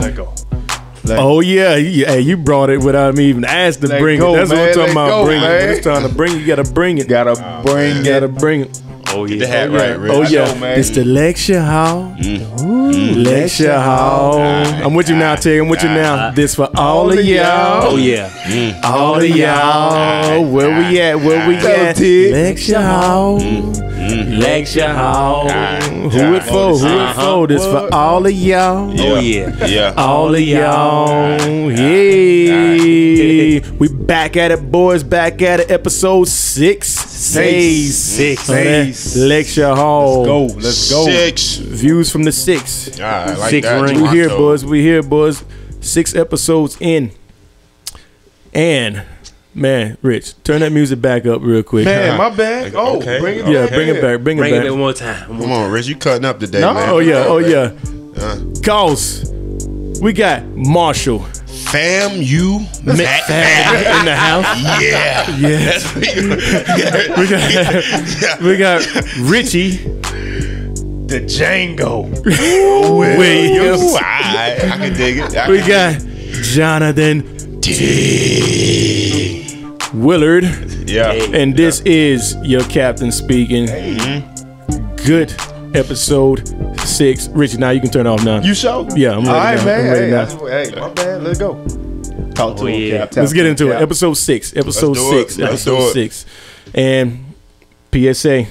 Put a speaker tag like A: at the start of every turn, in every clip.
A: Let go.
B: Oh yeah, hey, you brought it without me even asking to bring it. That's what I'm talking about. Bring it. When it's time to bring it, you gotta bring it.
A: Gotta bring it.
C: Oh yeah.
D: Get the hat right, Rich.
B: Oh yeah,
A: know, man.
B: it's the lecture hall. Lecture hall. I'm with you now, Terry. I'm with you now. This for all of y'all.
C: Oh yeah.
B: All of y'all. Where we at? Where we at? Lecture hall. Lecture hall. Who it for? Who it for? This for all of y'all.
C: Oh yeah.
D: Yeah.
B: All of y'all. Hey. We back at it, boys. Back at it. Episode 6.
C: Six.
B: Lecture hall.
A: Let's go.
D: 6.
B: Views from the 6.
D: I like
C: Six
D: that.
C: ring.
B: We here,
D: Toronto.
B: boys. We here, boys. 6 episodes in. And, man, Rich, turn that music back up real quick.
A: Man, my bad. Oh,
D: Okay.
A: bring it
B: Yeah,
A: back.
B: bring it back. Bring
C: Bring
B: it
C: it
B: back.
C: one more time.
D: Come on, Rich. You cutting up today,
A: No.
D: man.
B: Oh, yeah. Oh, yeah. Cause we got Marshall
D: FAMU
B: McFadden in the house.
D: Yeah.
B: Yes. we got Richie
A: The Django.
B: Williams.
D: Ooh, I can dig it.
B: We got Jonathan Willard.
D: Yeah.
B: And this is your captain speaking. Good episode 6. Richie, now you can turn it off now.
A: You show?
B: Yeah, I'm ready
A: All right,
B: now.
A: man.
B: I'm ready
A: Hey,
B: now.
A: hey, my bad. Let's go. Talk to him,
C: yeah.
A: Cap.
B: Let's get into it. Episode 6. Episode
D: Let's do
B: 6.
D: it. Let's
B: Episode
D: do it.
B: 6. And PSA,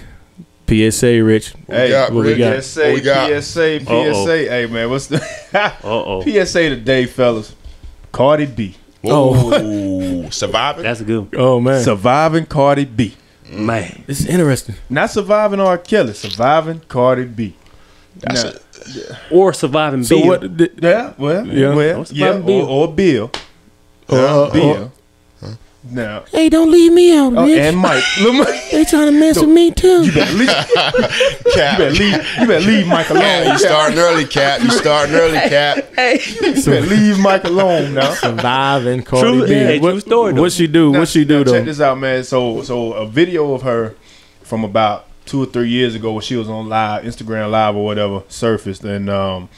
B: Rich.
A: Hey,
D: got,
B: what we
D: Rick?
B: got?
A: PSA,
D: What we got?
A: PSA.
C: Uh-oh.
A: Hey, man, what's the
C: Uh-oh.
A: PSA today, fellas? Cardi B.
D: Oh, surviving.
C: That's a good one.
B: Oh, man.
A: Surviving Cardi B.
C: Man.
B: This is interesting.
A: Not surviving R. Kelly. Surviving Cardi B.
D: That's
A: Now-
D: it.
C: Or surviving
B: So
C: Bill.
B: what?
A: Yeah, well,
B: Yeah.
C: What's about Bill?
A: or Bill. Bill. Now,
B: Hey, don't leave me out,
A: and Mike.
B: They trying to mess with me, too.
A: You better leave,
D: Cap.
A: you better leave Mike alone.
D: Cap, you starting early, Cap. You starting early, Cap.
A: You better leave Mike alone now.
B: Surviving Cardi
C: True-
B: B.
C: yeah, true story, though.
B: What she do? What she do,
A: Now,
B: though?
A: check this out, man. So a video of her from about 2 or 3 years ago when she was on live, Instagram live or whatever, surfaced, and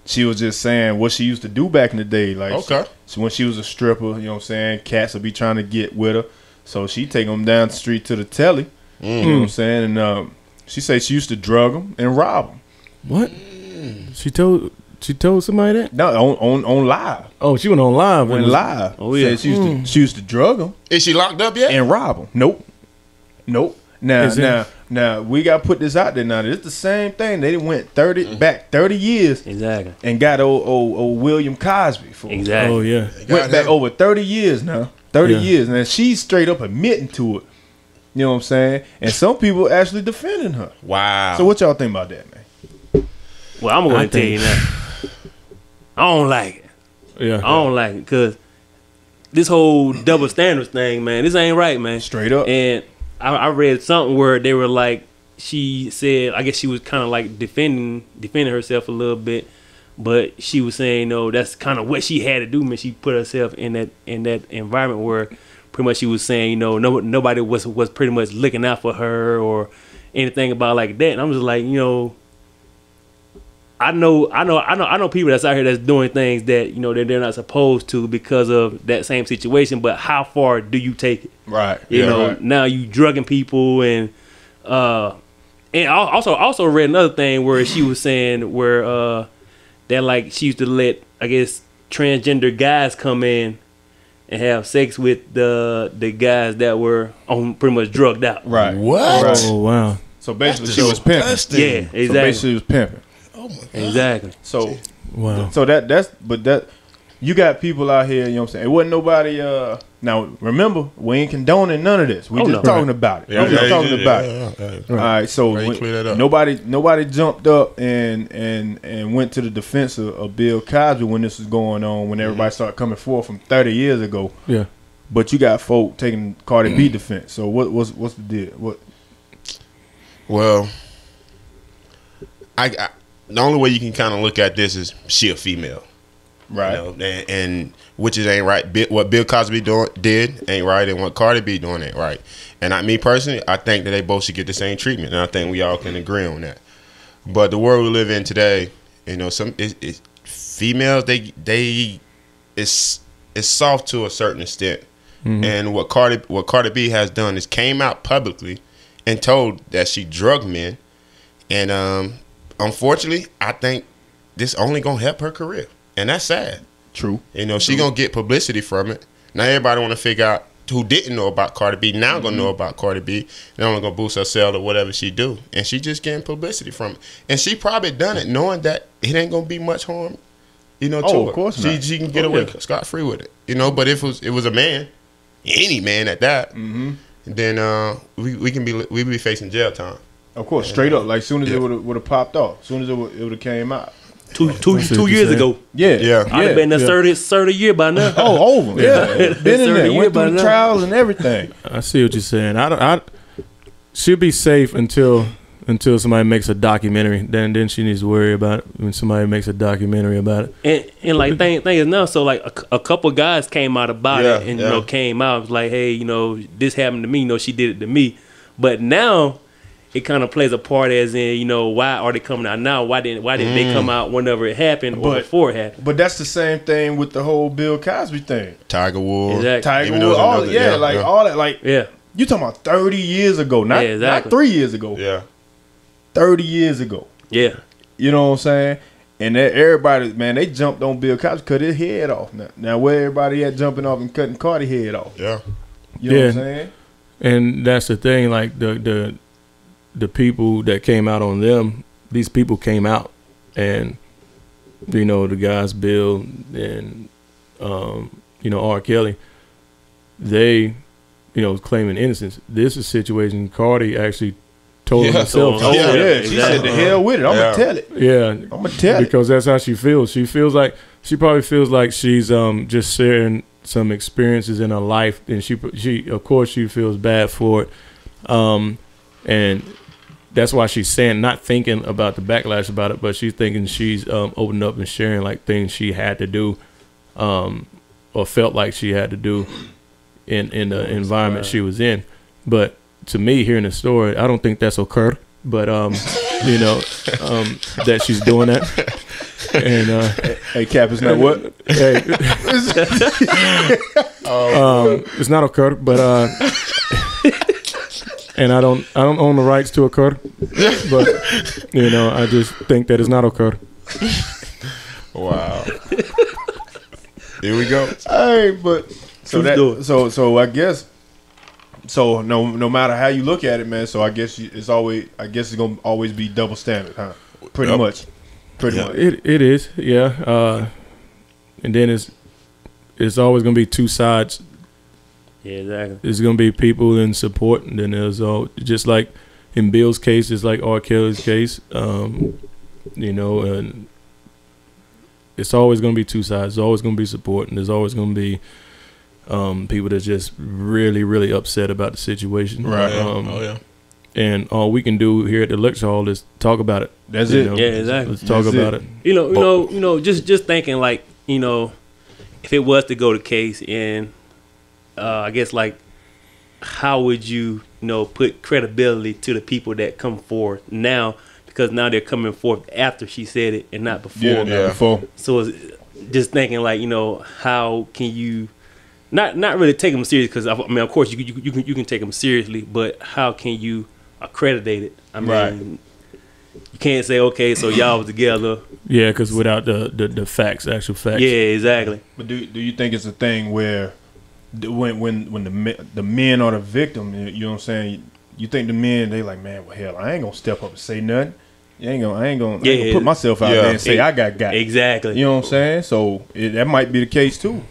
A: she was just saying what she used to do back in the day. Like,
D: Okay.
A: so when she was a stripper, you know what I'm saying, cats would be trying to get with her. So she take them down the street to the telly. You know what I'm saying? And she say she used to drug them and rob them.
B: What? She told somebody that?
A: No, on live.
B: Oh, she went on live.
A: Went live.
C: Oh, yeah.
A: Said she used to drug them
D: Is she locked up yet?
A: and rob them. Nope.
B: Is it?
A: Now we got to put this out there. Now it's the same thing. They went 30 years
C: Exactly.
A: and got old William Cosby for it.
C: Exactly.
B: Oh, yeah.
A: Went back
D: him.
A: over 30 years now. 30
B: Yeah.
A: years. And she's straight up admitting to it. You know what I'm saying? And some people actually defending her.
D: Wow.
A: So what y'all think about that, man?
C: Well, I'm going
B: I
C: to tell you now. I don't like it.
B: Yeah.
C: I don't like it because this whole double standards thing, man, this ain't right, man.
A: Straight up.
C: And I read something where they were like, she said, I guess she was kind of like defending herself a little bit, but she was saying, no, that's kind of what she had to do. Man, she put herself in that environment where pretty much she was saying, you know, nobody was pretty much looking out for her or anything about like that. And I'm just like, you know, I know people that's out here that's doing things that, you know, that they're not supposed to because of that same situation. But how far do you take it?
A: Right.
C: You
A: Yeah,
C: know,
A: right.
C: now you drugging people and I also read another thing where she was saying where that like she used to let, I guess, transgender guys come in and have sex with the guys that were on pretty much drugged out.
A: Right.
D: What?
A: Right.
B: Oh, wow.
A: So basically
D: That's
A: she was pimping.
D: disgusting.
C: Yeah,
A: So
C: exactly.
A: basically she was pimping.
D: Oh my God.
C: Exactly.
A: So
B: Wow.
A: So that's you got people out here, you know what I'm saying? It wasn't nobody now remember, we ain't condoning none of this. We
C: Oh,
A: just
C: no.
A: talking about it.
D: Yeah,
A: we just
D: yeah,
A: talking
D: yeah,
A: about
D: yeah,
A: it.
D: yeah, yeah.
A: All right, so
D: Right, you clear that up.
A: nobody jumped up and went to the defense of Bill Cosby when this was going on, when everybody started coming forward from 30 years ago.
B: Yeah.
A: But you got folk taking Cardi B defense. So what's the deal? What?
D: Well, I the only way you can kind of look at this is she a female,
A: Right.
D: You know, and which is ain't right. What Bill Cosby did ain't right, and what Cardi B doing ain't right. And me personally, I think that they both should get the same treatment, and I think we all can agree on that. But the world we live in today, you know, females it's soft to a certain extent. And what Cardi B has done is came out publicly and told that she drugged men, and unfortunately, I think this only gonna help her career, and that's sad.
A: True.
D: You know, she gonna get publicity from it. Now everybody want to figure out who didn't know about Cardi B. Now gonna know about Cardi B. They're only gonna boost her sales or whatever she do, and she just getting publicity from it. And she probably done it knowing that it ain't gonna be much harm. You know, to her.
A: Of course not.
D: She can get away scot free with it. You know, but if it was a man, any man at that, then we be facing jail time.
A: Of course, straight up. Like soon as it would have popped off, soon as it would have came out.
C: Two years ago.
A: Yeah.
C: I'd have been the third year by now.
A: Oh, over. Yeah. Been in there. Went through the trials and everything.
B: I see what you're saying. She'll be safe until somebody makes a documentary. Then she needs to worry about it when somebody makes a documentary about it.
C: And like thing is now, so like a couple guys came out about it and you know came out was like, hey, you know, this happened to me. You know, she did it to me. But now it kind of plays a part as in, you know, why are they coming out now? Why didn't they come out whenever it happened or before it happened?
A: But that's the same thing with the whole Bill Cosby thing.
D: Tiger Woods.
C: Exactly.
A: Tiger Woods. All that. Like,
C: yeah.
A: You talking about 30 years ago, not 3 years ago.
D: Yeah.
A: 30 years ago.
C: Yeah.
A: You know what I'm saying? And that everybody, man, they jumped on Bill Cosby, cut his head off. Now where everybody at jumping off and cutting Cardi head off?
D: Yeah.
A: You know what I'm saying?
B: And that's the thing, like the people that came out on them, these people came out, and you know the guys Bill and you know R. Kelly, they claiming innocence. This is a situation Cardi actually told herself.
A: She said the hell with it. I'm gonna tell it.
B: Yeah,
A: I'm gonna tell it
B: because that's how she feels. She probably feels like she's just sharing some experiences in her life, and she of course she feels bad for it, and that's why she's saying, not thinking about the backlash about it, but she's thinking she's opened up and sharing like things she had to do, or felt like she had to do in the environment she was in. But to me, hearing the story, I don't think that's occurred. But that she's doing that. And
A: hey, Cap, is not what?
B: Hey, it's not occurred, but and I don't own the rights to occur, but I just think that it's not occurred.
D: Wow. Here we go.
A: Hey, but so I guess. So no matter how you look at it, man. So I guess it's gonna always be double standard, huh? Pretty much.
B: It is, yeah. And then it's always gonna be two sides.
C: Yeah, exactly.
B: There's gonna be people in support, and then there's just like in Bill's case, it's like R. Kelly's case. And it's always gonna be two sides. There's always gonna be support, and there's always gonna be people that's just really, really upset about the situation.
A: Right.
B: And all we can do here at the lecture hall is talk about it.
A: That's it.
C: Yeah, exactly.
B: Let's talk about it.
C: Just thinking like, if it was to go to case, and I guess like, how would you put credibility to the people that come forward now, because now they're coming forth after she said it and not before.
A: Yeah, before.
C: So it's just thinking like, how can you not really take them serious? Because I mean, of course you can take them seriously, but how can you accredit it? I mean, you can't say, okay, so y'all was together.
B: Yeah, because without the facts, actual facts.
C: Yeah, exactly.
A: But do you think it's a thing where when the men are the victim, you know what I'm saying? You think the men, they like, man, well, hell, I ain't gonna step up and say nothing. I ain't gonna put myself out there and say I got
C: exactly.
A: You know what I'm saying? So that might be the case too.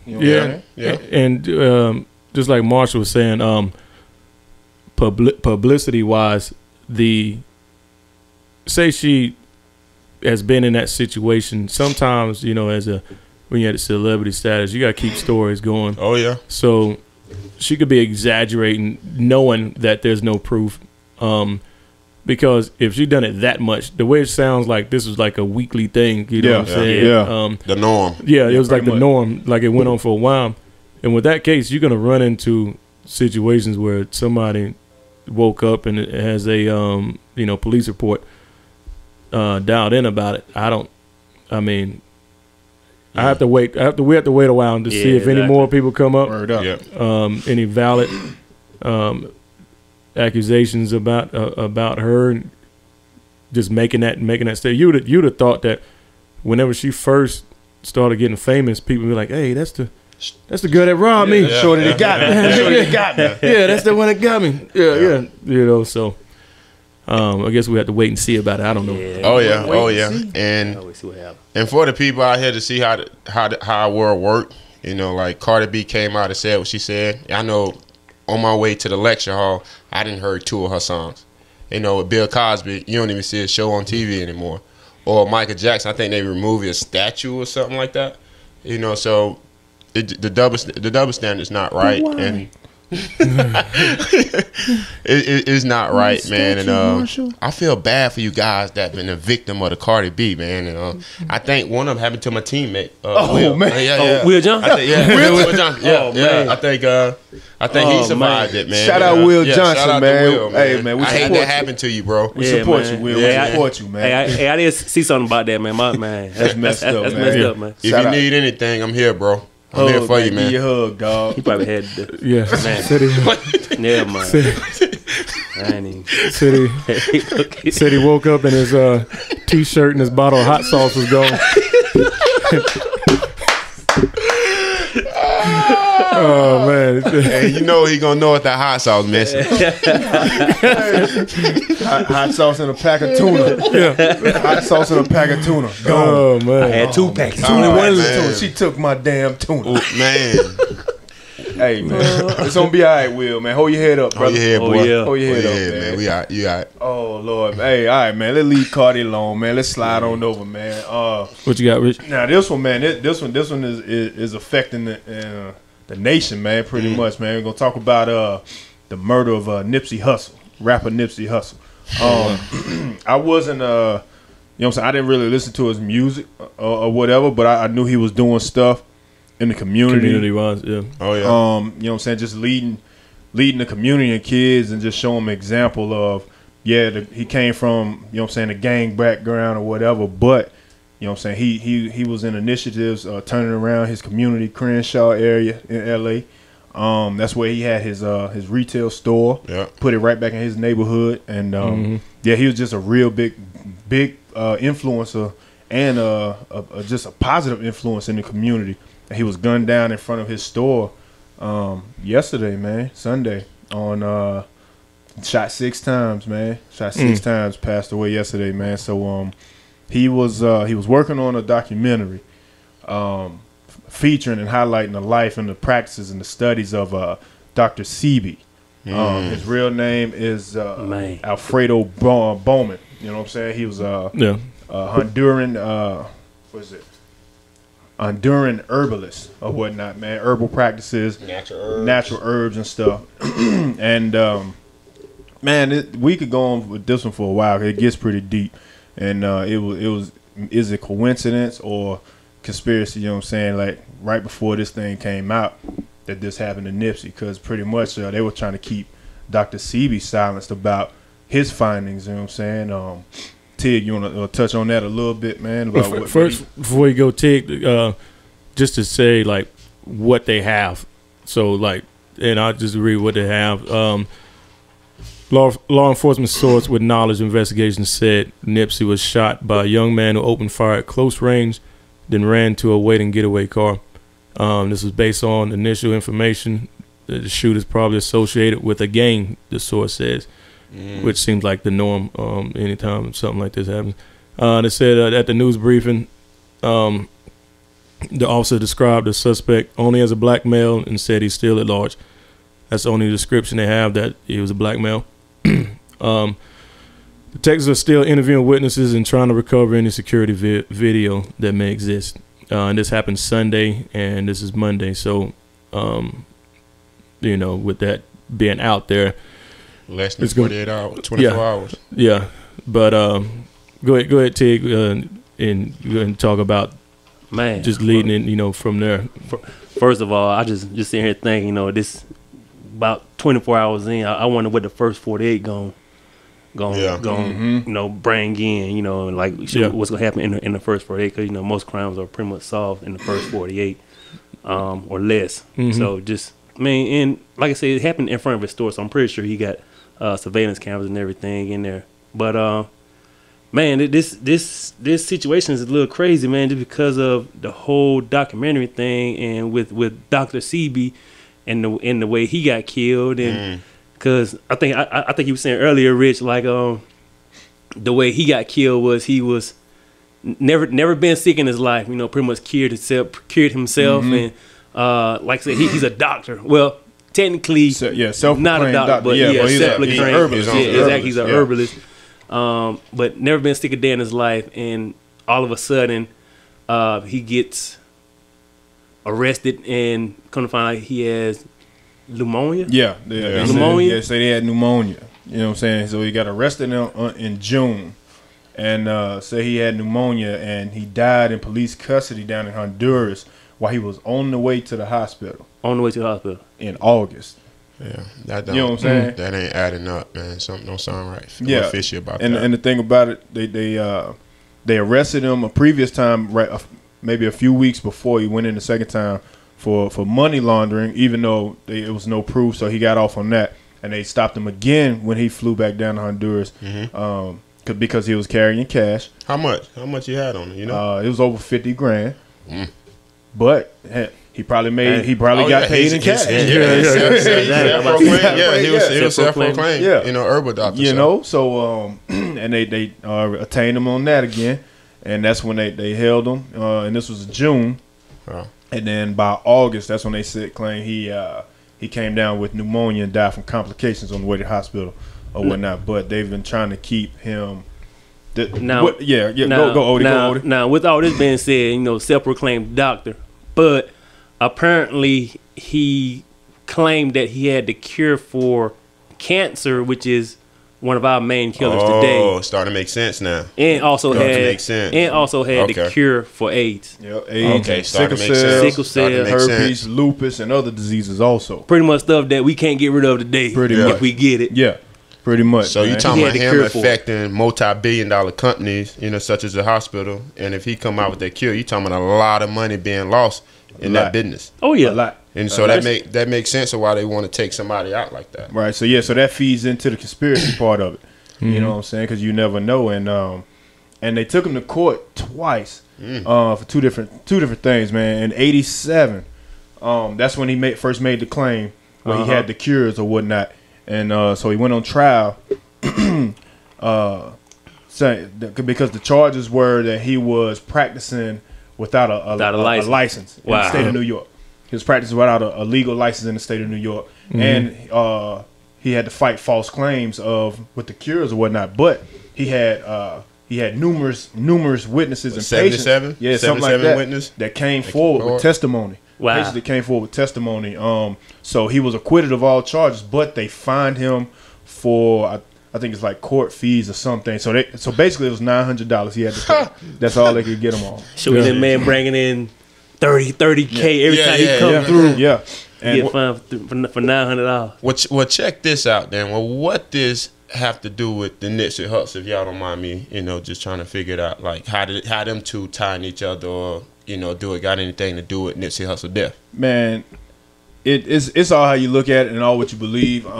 A: You know
B: And just like Marshall was saying, publicity wise, say she has been in that situation. Sometimes when you're at a celebrity status, you gotta keep stories going.
D: Oh yeah.
B: So she could be exaggerating, knowing that there's no proof. Because if she done it that much, the way it sounds like this was like a weekly thing, you know what I'm saying?
A: Yeah.
D: The norm.
B: Yeah, it was like the norm, like it went on for a while. And with that case, you're gonna run into situations where somebody woke up and it has a police report dialed in about it. I have to wait. We have to wait a while to see if any more people come up.
A: Word up.
D: Yeah.
B: Any valid accusations about her, and just making that statement. You'd have thought that whenever she first started getting famous, people would be like, "Hey, that's the girl that robbed me."
A: Shorty that got me. Shorty that got me.
B: Yeah, that's the one that got me. Yeah. You know, so I guess we have to wait and see about it. I don't know.
C: Yeah.
D: Oh yeah.
C: I always see what happens.
D: And for the people out here to see how our world work, you know, like Cardi B came out and said what she said. I know on my way to the lecture hall, I didn't heard 2 of her songs. You know, with Bill Cosby, you don't even see his show on TV anymore. Or Michael Jackson, I think they removed his statue or something like that. You know, so the double standard is not right, and it's not right, man. And I feel bad for you guys that been a victim of the Cardi B, man. And I think one of them happened to my teammate. Will.
A: Man.
C: Will Johnson?
D: Will Johnson. Yeah. I think he survived it, man.
A: Shout out Will Johnson,
D: shout out
A: man.
D: to Will, man.
A: Hey, man, we
D: I hate
A: support
D: that happened to you, bro.
A: We support you, Will. We support you, man.
C: Hey, I did see something about that, man. That's
A: messed up,
C: That's
A: man.
C: messed up, man.
D: If you need anything, I'm here, bro. I'm here for you, man.
A: Give you a hug, dog.
C: He probably had the man. Never mind. I ain't even.
B: Said he woke up and his T-shirt and his bottle of hot sauce was gone. Oh man!
D: Hey, you know he gonna know what that hot sauce missing.
A: Hot sauce and a pack of tuna. Hot sauce and a pack of tuna. Gone.
B: Oh man!
C: I had 2 packs.
D: All right, man.
A: She took my damn tuna.
D: Ooh, man.
A: Hey man, it's gonna be all right, Will, man. Hold your head up, brother.
D: Hold your head, boy.
C: yeah.
A: Hold your head up, man.
D: We out. You out.
A: Oh Lord, hey, all right, man. Let's leave Cardi alone, man. Let's slide on over, man.
B: What you got, Rich?
A: Now this one, man. This one is affecting the nation, man. Pretty much, man. We're gonna talk about the murder of Nipsey Hussle, rapper Nipsey Hussle. I wasn't, you know what I'm saying. I didn't really listen to his music or whatever, but I knew he was doing stuff in the community
B: wise, yeah.
D: Oh yeah.
A: You know what I'm saying, just leading the community and kids, and just showing them example of he came from, you know what I'm saying, a gang background or whatever, but you know what I'm saying, he was in initiatives turning around his community, Crenshaw area in LA. That's where he had his retail store.
D: Yeah.
A: Put it right back in his neighborhood, and he was just a real big influencer, and just a positive influence in the community. He was gunned down in front of his store yesterday, man, Sunday, on shot 6 times, man. Shot 6 times, passed away yesterday, man. So he was working on a documentary featuring and highlighting the life and the practices and the studies of Dr. Sebi. His real name is Alfredo Bowman. You know what I'm saying? He was Honduran Honduran herbalist or whatnot, man. Herbal practices, natural herbs and stuff. And man, we could go on with this one for a while. It gets pretty deep, and is it coincidence or conspiracy? You know what I'm saying? Like right before this thing came out, that this happened to Nipsey, because pretty much they were trying to keep Dr. Sebi silenced about his findings. You know what I'm saying? Tig, you want to touch on that a little bit, man? About
B: before you go, Tig, just to say like what they have. So like, and I'll just read what they have. Law enforcement source with knowledge investigations said Nipsey was shot by a young man who opened fire at close range, then ran to a waiting getaway car. This was based on initial information that the shooter is probably associated with a gang, the source says. Which seems like the norm anytime something like this happens. They said at the news briefing, the officer described the suspect only as a black male and said he's still at large. That's the only description they have, that he was a black male. The Texans are still interviewing witnesses and trying to recover any security video that may exist. And this happened Sunday, and this is Monday. So, with that being out there,
D: less than 48 hours, 24 hours.
B: Yeah, but go ahead, Tig, and go ahead and talk about just leading in, from there.
C: First of all, I just sitting here thinking, this about 24 hours in, I wonder what the first 48 gonna you know, bring in, you know, like what's gonna happen in the first 48, because you know most crimes are pretty much solved in the first 48 or less. So just, I mean, and like I said, it happened in front of his store, so I'm pretty sure he got surveillance cameras and everything in there. But man, this situation is a little crazy, man, just because of the whole documentary thing, and with Dr. CB and the way he got killed, and because I think you were saying earlier, Rich, like the way he got killed was he was never been sick in his life, you know, pretty much cured himself, and like I said, he's a doctor. Well, technically, not a doctor, but he's a herbalist. Exactly, he's an herbalist. But never been sick a day in his life, and all of a sudden, he gets arrested, and come to find out he has pneumonia. Pneumonia.
A: They say they had pneumonia. You know what I'm saying? So he got arrested in June, and say he had pneumonia, and he died in police custody down in Honduras while he was on the way to the hospital. In August.
D: Yeah, that don't,
A: you know what I'm saying?
D: That ain't adding up, man. Something don't sound right. Fishy about that.
A: And the thing about it, they arrested him a previous time, maybe a few weeks before he went in the second time for money laundering, even though it was no proof, so he got off on that. And they stopped him again when he flew back down to Honduras, because he was carrying cash.
D: How much he had on it? You know,
A: it was over $50,000. But he probably got paid in cash.
D: He was self-proclaimed. You know, herbal doctor.
A: You know, so and they attained him on that again, and that's when they held him. And this was June, and then by August, that's when they claimed he came down with pneumonia and died from complications on the way to the hospital or whatnot. But they've been trying to keep him. Go Odie.
C: Now, with all this being said, you know, self-proclaimed doctor, but apparently he claimed that he had the cure for cancer, which is one of our main killers today.
D: Oh, starting to make sense now.
C: And also had the cure for AIDS.
A: AIDS,
D: okay,
C: sickle cell,
A: herpes, lupus, and other diseases also.
C: Pretty much stuff that we can't get rid of today. If we get it.
A: Yeah. Pretty much.
D: So you talking about him affecting multi-billion-dollar companies, you know, such as the hospital, and if he come out with that cure, you talking about a lot of money being lost in that business.
C: Oh yeah,
A: a lot.
D: And so that makes sense of why they want to take somebody out like that.
A: Right. So so that feeds into the conspiracy part of it. You know what I'm saying? Because you never know. And they took him to court twice for two different things, man. In '87, that's when he first made the claim where he had the cures or whatnot. And so he went on trial because the charges were that he was practicing without a license in the state of New York. He was practicing without a legal license in the state of New York. And he had to fight false claims with the cures or whatnot. But he had numerous witnesses and
D: 77?
A: patients. Yeah, something like that. That came forward with testimony.
C: Wow.
A: Patients that came forward with testimony. So he was acquitted of all charges, but they fined him for I think it's like court fees or something. So basically it was $900 he had to pay. That's all they could get him on.
C: So that man bringing in $30K every time he come through.
A: Yeah.
C: And get fined for $900.
D: Well, check this out, then. Well, what does have to do with the Nipsey Hussle, if y'all don't mind me, you know, just trying to figure it out, like how them two tying each other, or you know, got anything to do with Nipsey Hussle death?
A: Man, it's all how you look at it and all what you believe. You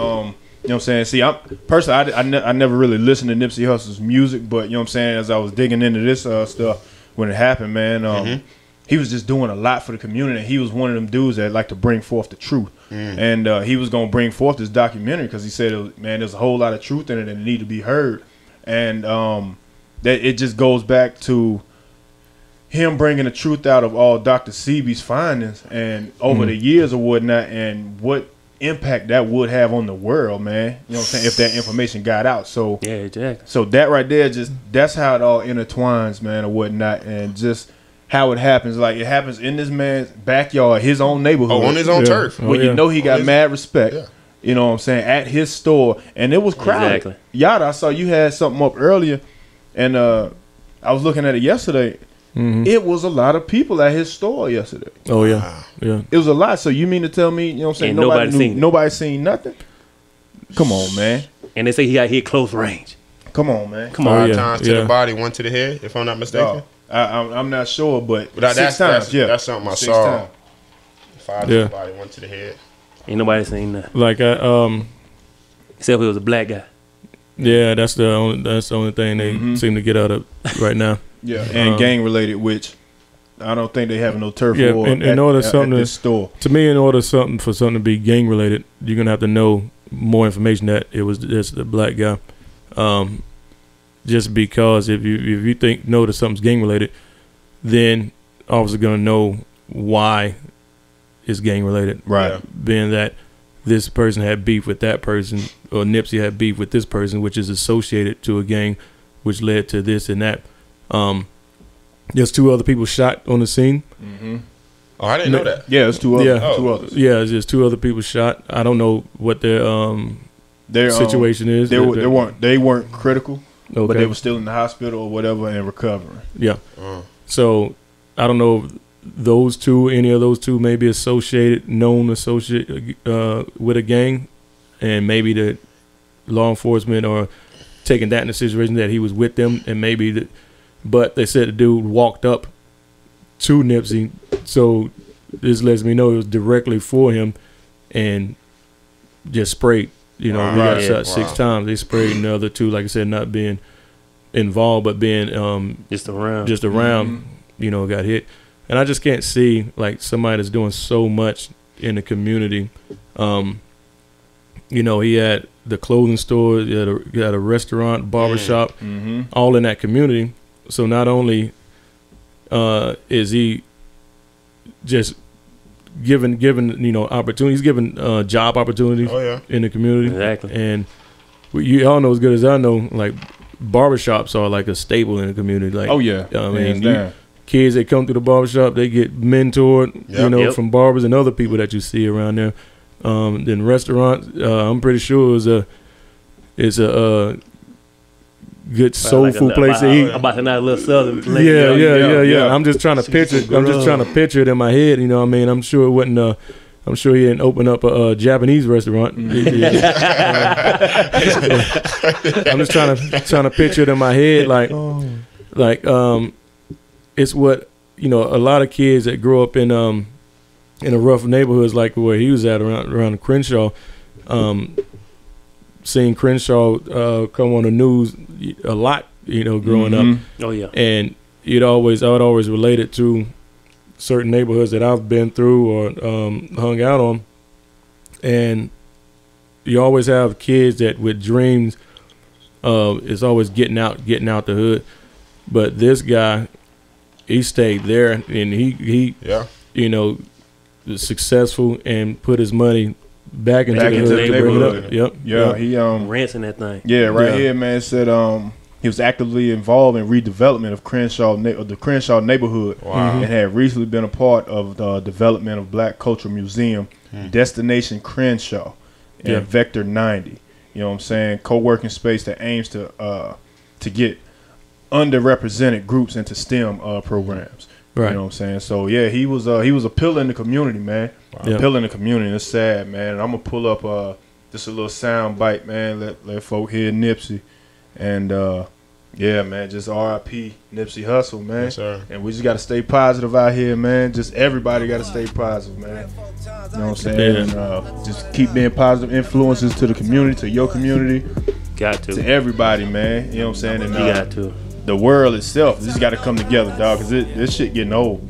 A: know what I'm saying? See, I never really listened to Nipsey Hussle's music, but you know what I'm saying, as I was digging into this stuff when it happened, man, he was just doing a lot for the community. He was one of them dudes that like to bring forth the truth. And he was going to bring forth this documentary because he said, man, there's a whole lot of truth in it and it need to be heard. And that it just goes back to him bringing the truth out of all Dr. Sebi's findings and over the years or whatnot, and what impact that would have on the world, man. You know what I'm saying? If that information got out. So
C: yeah, exactly.
A: So that right there, that's how it all intertwines, man, or whatnot, and just how it happens. Like, it happens in this man's backyard, his own neighborhood.
D: On his own turf.
A: Where you know he got mad respect. Yeah. You know what I'm saying? At his store. And it was crowded. Exactly. Yada, I saw you had something up earlier, and I was looking at it yesterday. It was a lot of people at his store yesterday.
B: Oh, yeah. Yeah.
A: It was a lot. So you mean to tell me, you know what I'm saying, nobody seen nothing? Come on, man.
C: And they say he got hit close range.
A: Come on, man.
C: Come on.
D: 5 times to the body, 1 to the head, if I'm not mistaken.
A: I'm not sure, but
D: That's
A: 6 times.
D: that's something I
A: 6
D: saw.
A: times.
D: 5 to the body, 1 to the head.
C: Ain't nobody saying that.
B: Like
C: Except if it was a black guy.
B: yeah, that's the only thing they seem to get out of right now.
A: Yeah, and gang related, which I don't think they have no turf war
B: in order
A: at this store.
B: To me, in order for something to be gang related, you're gonna have to know more information that it was just the black guy. Just because if you know that something's gang related, then officers gonna know why it's gang related.
A: Right.
D: Yeah.
B: Being that this person had beef with that person, or Nipsey had beef with this person, which is associated to a gang, which led to this and that. There's 2 other people shot on the scene.
A: Mm-hmm.
D: Oh, I didn't know that.
A: Yeah, it's 2 others.
B: Yeah.
A: 2 others.
B: Yeah, it's just 2 other people shot. I don't know what their situation is.
A: They weren't critical,
B: okay.
A: but they were still in the hospital or whatever and recovering.
B: Yeah. So I don't know if any of those two may be known associate with a gang, and maybe the law enforcement are taking that in the situation that he was with them, and maybe but they said the dude walked up to Nipsey, so this lets me know it was directly for him, and just sprayed. You know, he got shot 6 times. They sprayed, and the other 2, like I said, not being involved, but being
C: just around.
A: Mm-hmm.
B: You know, got hit. And I just can't see like somebody that's doing so much in the community. You know, he had the clothing store, he had a restaurant, barbershop, all in that community. So not only is he just giving opportunities, giving job opportunities in the community.
C: Exactly.
B: And you all know as good as I know, like barbershops are like a staple in the community. Like,
A: Oh yeah,
B: I mean, kids that come through the barbershop, they get mentored, from barbers and other people that you see around there. Then restaurants, I'm pretty sure it's a good soulful place to eat.
C: I'm about to not a little southern.
B: Yeah. I'm just trying to picture. I'm just trying to picture it in my head. You know what I mean? I'm sure it wasn't. I'm sure he didn't open up a Japanese restaurant. I'm just trying to picture it in my head, it's what a lot of kids that grow up in a rough neighborhoods like where he was at around Crenshaw, seeing Crenshaw come on the news a lot, growing up.
C: Oh yeah,
B: and I would always relate it to certain neighborhoods that I've been through or hung out on, and you always have kids that with dreams, is always getting out the hood, but this guy, he stayed there, and he was successful and put his money back into the hood to bring it up. Yep.
A: He
C: ransom that thing.
A: Here, man, said he was actively involved in redevelopment of the Crenshaw neighborhood, and had recently been a part of the development of Black Cultural Museum, Destination Crenshaw, and Vector 90. You know what I'm saying? Co-working space that aims to get underrepresented groups into STEM programs.
B: Right.
A: You know what I'm saying? So yeah, he was a pillar in the community, man. A pillar in the community. It's sad, man. And I'm gonna pull up just a little sound bite, man. Let folk hear Nipsey, and man, just R.I.P. Nipsey Hussle, man.
D: Yes, sir.
A: And we just gotta stay positive out here, man. Just everybody gotta stay positive, man. You know what I'm saying?
B: Yeah.
A: And just keep being positive influences to the community, to your community,
C: Got to.
A: everybody, man. You know what I'm saying? And
C: You got to.
A: the world itself, this got to come together, dog, because this shit getting old.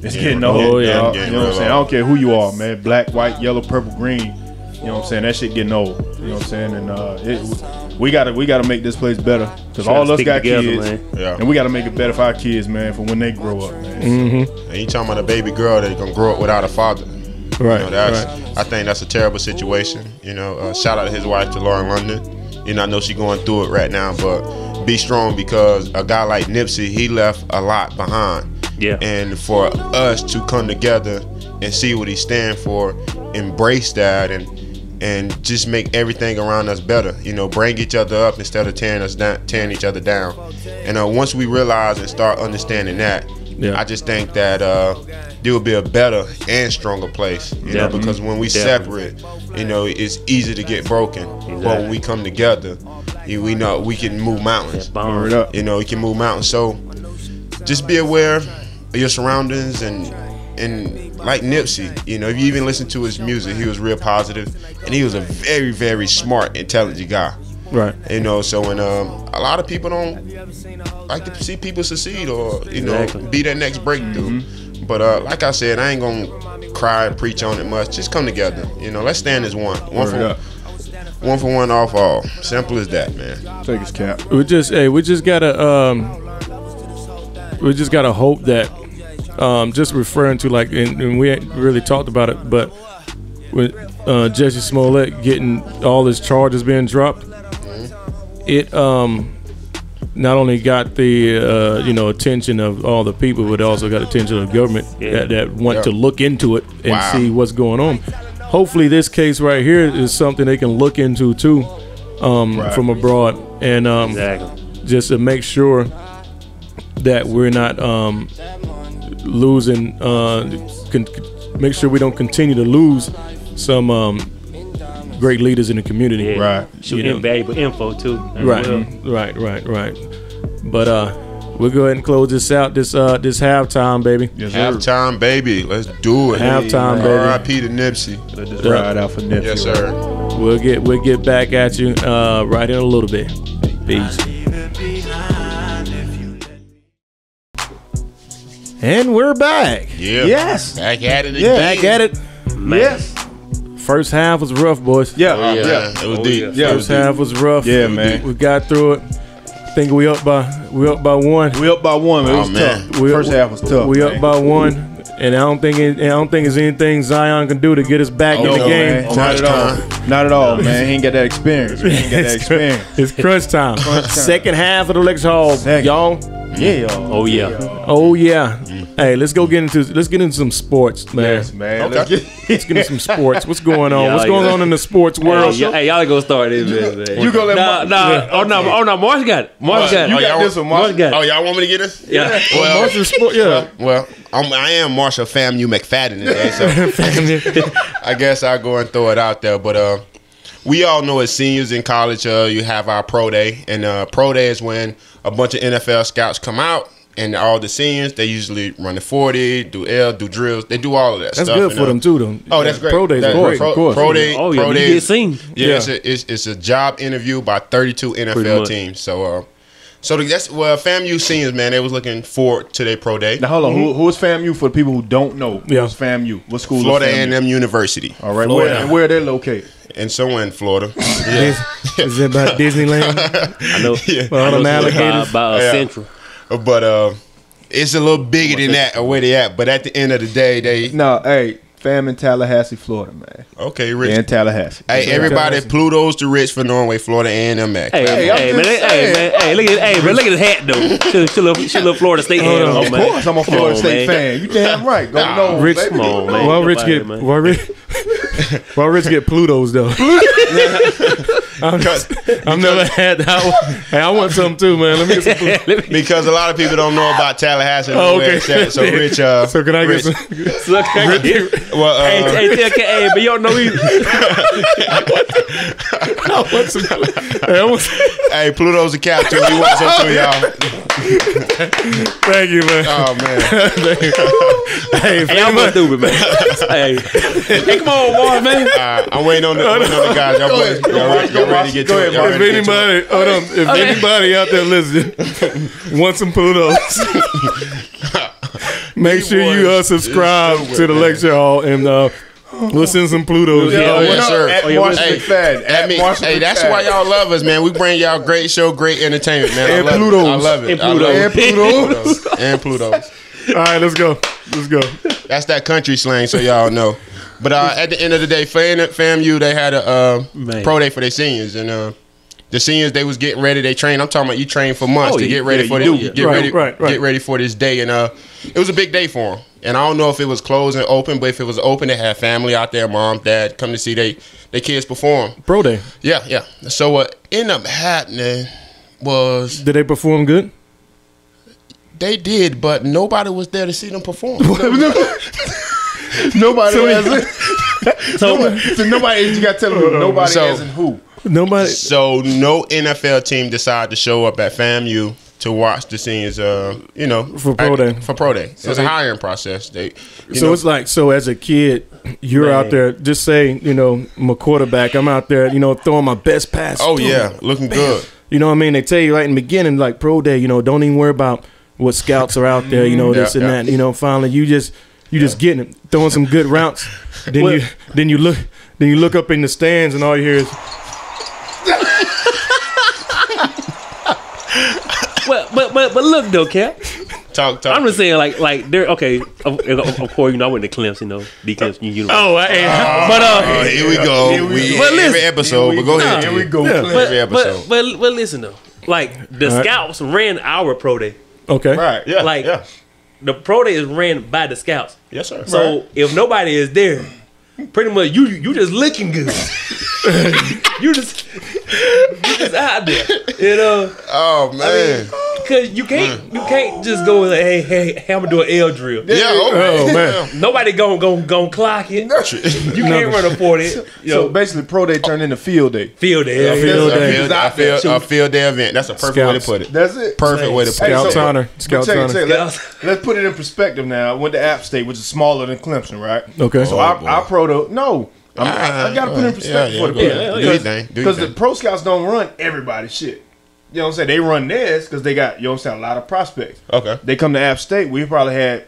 A: It's getting old,
B: Oh, yeah.
A: dog.
D: Getting
A: You know what I'm
D: real
A: saying? I
D: old.
A: don't care who you are, man. Black, white, yellow, purple, green. You know what I'm saying? That shit getting old. You know what I'm saying? And we gotta make this place better, because all us
C: stick
A: got
C: together,
A: kids,
C: man.
D: Yeah.
A: and we gotta make it better for our kids, man, for when they grow up, man.
D: And you talking about a baby girl that's gonna grow up without a father.
B: Right.
D: I think that's a terrible situation. Shout out to his wife, to Lauren London. I know she's going through it right now, but be strong, because a guy like Nipsey, he left a lot behind.
C: Yeah.
D: And for us to come together and see what he stands for, embrace that, and just make everything around us better. Bring each other up instead of tearing each other down. And once we realize and start understanding that,
B: Yeah.
D: I just think that there will be a better and stronger place, you know, because when we separate, you know, it's easy to get broken. But when we come together, we know we can move mountains. You know, we can move mountains. So just be aware of your surroundings and like Nipsey, you know, if you even listen to his music, he was real positive, and he was a very, very smart, intelligent guy.
B: Right.
D: You know, so when a lot of people don't like to see people succeed or, you know, be their next breakthrough. But like I said, I ain't gonna cry and preach on it much. Just come together. You know, let's stand as one. One for one, all for all. Simple as that, man.
A: Take his cap.
B: We just gotta hope that just referring to like, and we ain't really talked about it, but with Jesse Smollett getting all his charges being dropped, it not only got the you know, attention of all the people, but also got attention of the government that want to look into it and see what's going on. Hopefully, this case right here is something they can look into too, from abroad, and just to make sure that we're not losing. Make sure we don't continue to lose some great leaders in the community.
C: Right. Shoot invaluable info too.
B: Right. But we'll go ahead and close this out. This halftime, baby.
D: Yes, halftime, baby. Let's do it.
B: Halftime, baby.
D: R.I.P. to Nipsey.
A: Let this ride out for Nipsey.
D: Yes, sir.
B: We'll get back at you right in a little bit. Peace. And we're back.
D: Yeah.
A: Yes.
D: Back at it again.
B: Back at it.
A: Yes.
B: First half was rough, boys.
A: Yeah.
D: It was deep.
A: Yeah.
B: First half was rough.
A: Yeah, man.
B: We got through it. I think we up by one.
A: We up by one. Man. It was tough. First half was tough.
B: We up by one, and I don't think there's anything Zion can do to get us back in the game.
A: Man. Not at all. Not at all, man. He ain't got that experience.
B: It's crunch time. Second half of the Lex Hall, y'all.
A: Yeah.
C: Oh yeah.
B: Hey, let's get into some sports, man.
A: Yes, man.
D: Okay.
B: Let's get into some sports. What's going on? What's going on in the sports world?
C: Hey, y'all go start this, man.
A: You go let
C: Oh no, Marsh got it. Marsh got it.
A: You got this one, Marsh.
D: Oh, y'all want me to get this?
C: Yeah.
D: Well, I am Marshall FAMU McFadden today, so I guess I'll go and throw it out there. But we all know as seniors in college, you have our pro day, and pro day is when a bunch of NFL scouts come out. And all the seniors, they usually run the 40, do drills. They do all of that
B: that's
D: stuff.
B: That's good for them too, though.
D: Oh, that's great.
B: Pro days, of course.
D: Pro day.
C: Oh, yeah,
D: pro
C: you
D: day
C: get seen.
D: Yeah, it's a job interview by 32 NFL teams. So that's FAMU seniors, man. They was looking forward to their pro day.
A: Now hold on, who is FAMU for the people who don't know? Who's FAMU? What school?
D: Florida
A: is FAMU?
D: A&M University.
A: All right, where are they located?
D: And somewhere in Florida.
B: Is it about Disneyland?
C: I know.
B: All them alligators.
C: About Central.
D: But it's a little bigger than that or where they at. But at the end of the day,
A: fam in Tallahassee, Florida, man.
D: Okay, Rich.
A: Yeah, in Tallahassee.
D: Hey, everybody, Pluto's to Rich for Norway, Florida A&M Mac.
C: Hey, man, look at his hat though. She little Florida State hat on,
A: Of
C: man.
A: course, I'm a Florida State fan. You damn right. Go know,
B: Rich,
A: baby.
C: Come on, man.
B: Why Rich get Pluto's though? I've never had that one. Hey, I want some too, man. Let me get some Pluto.
D: Because a lot of people don't know about Tallahassee.
B: Okay.
D: So Rich,
B: so can I get some?
C: Hey, but you don't know either.
B: I want some.
D: Hey, Pluto's the captain. He wants some too, y'all.
B: Thank you, man.
D: Oh man.
B: Hey,
C: I'm stupid, man. Hey, come on, boy, man.
D: I'm waiting on the guys. Y'all ready to get to it?
B: If anybody out there listening wants some Plutos, make sure you subscribe to the lecture hall and we'll send some Plutos.
D: Yes, sir.
A: Hey,
D: that's why y'all love us, man. We bring y'all great show, great entertainment, man.
A: And Plutos.
D: I love it. And Plutos.
B: All right, let's go.
D: That's that country slang, so y'all know. But at the end of the day, FAMU, they had a pro day for their seniors, and the seniors, they was getting ready. They trained. I'm talking about you train for months to get ready for get ready for this day, and it was a big day for them. And I don't know if it was closed and open, but if it was open, they had family out there, mom, dad, come to see their kids perform.
B: Pro day.
D: Yeah. So what ended up happening was,
B: did they perform good?
D: They did, but nobody was there to see them perform.
A: Nobody has it. So nobody. You got to tell them nobody has in who.
B: Nobody.
D: So no NFL team decided to show up at FAMU to watch the seniors.
B: For pro day.
D: For pro day. It's a hiring process.
B: It's like, so as a kid, you're out there. Just say, I'm a quarterback. I'm out there, throwing my best pass.
D: Oh yeah, looking good.
B: You know what I mean? They tell you right in the beginning, like pro day, don't even worry about what scouts are out there. This and that. Finally, you just getting it, throwing some good routes. Then you look up in the stands and all you hear is.
C: But look though, Cap.
D: Talk.
C: I'm just saying, like they're okay. Of course, I went to Clemson, the Clemson University.
B: But
D: here we go. Every episode, but go ahead.
A: Here we go.
D: Every episode.
C: But listen though, like the scouts ran our pro day.
B: Okay.
D: Right. Yeah.
C: The pro day is ran by the scouts.
D: Yes, sir.
C: So if nobody is there, pretty much you just looking good. you just out there,
D: Oh man.
C: Because you can't just go like, hey, I'm gonna do an L drill.
D: Yeah.
B: Oh man.
C: Nobody gonna clock it. You can't run a 40.
A: So basically, pro day turned into field day.
C: Field day.
D: A field day event. That's a perfect way to put it.
A: That's it.
D: Perfect way to put it.
B: Scouts honor.
A: Check it. Let's put it in perspective now. I went to App State, which is smaller than Clemson, right?
B: Okay.
A: So our pro day, I got to put it in perspective for the people. Because the pro scouts don't run everybody's shit. You know what I'm saying? They run theirs because they got, a lot of prospects.
D: Okay.
A: They come to App State. We probably had,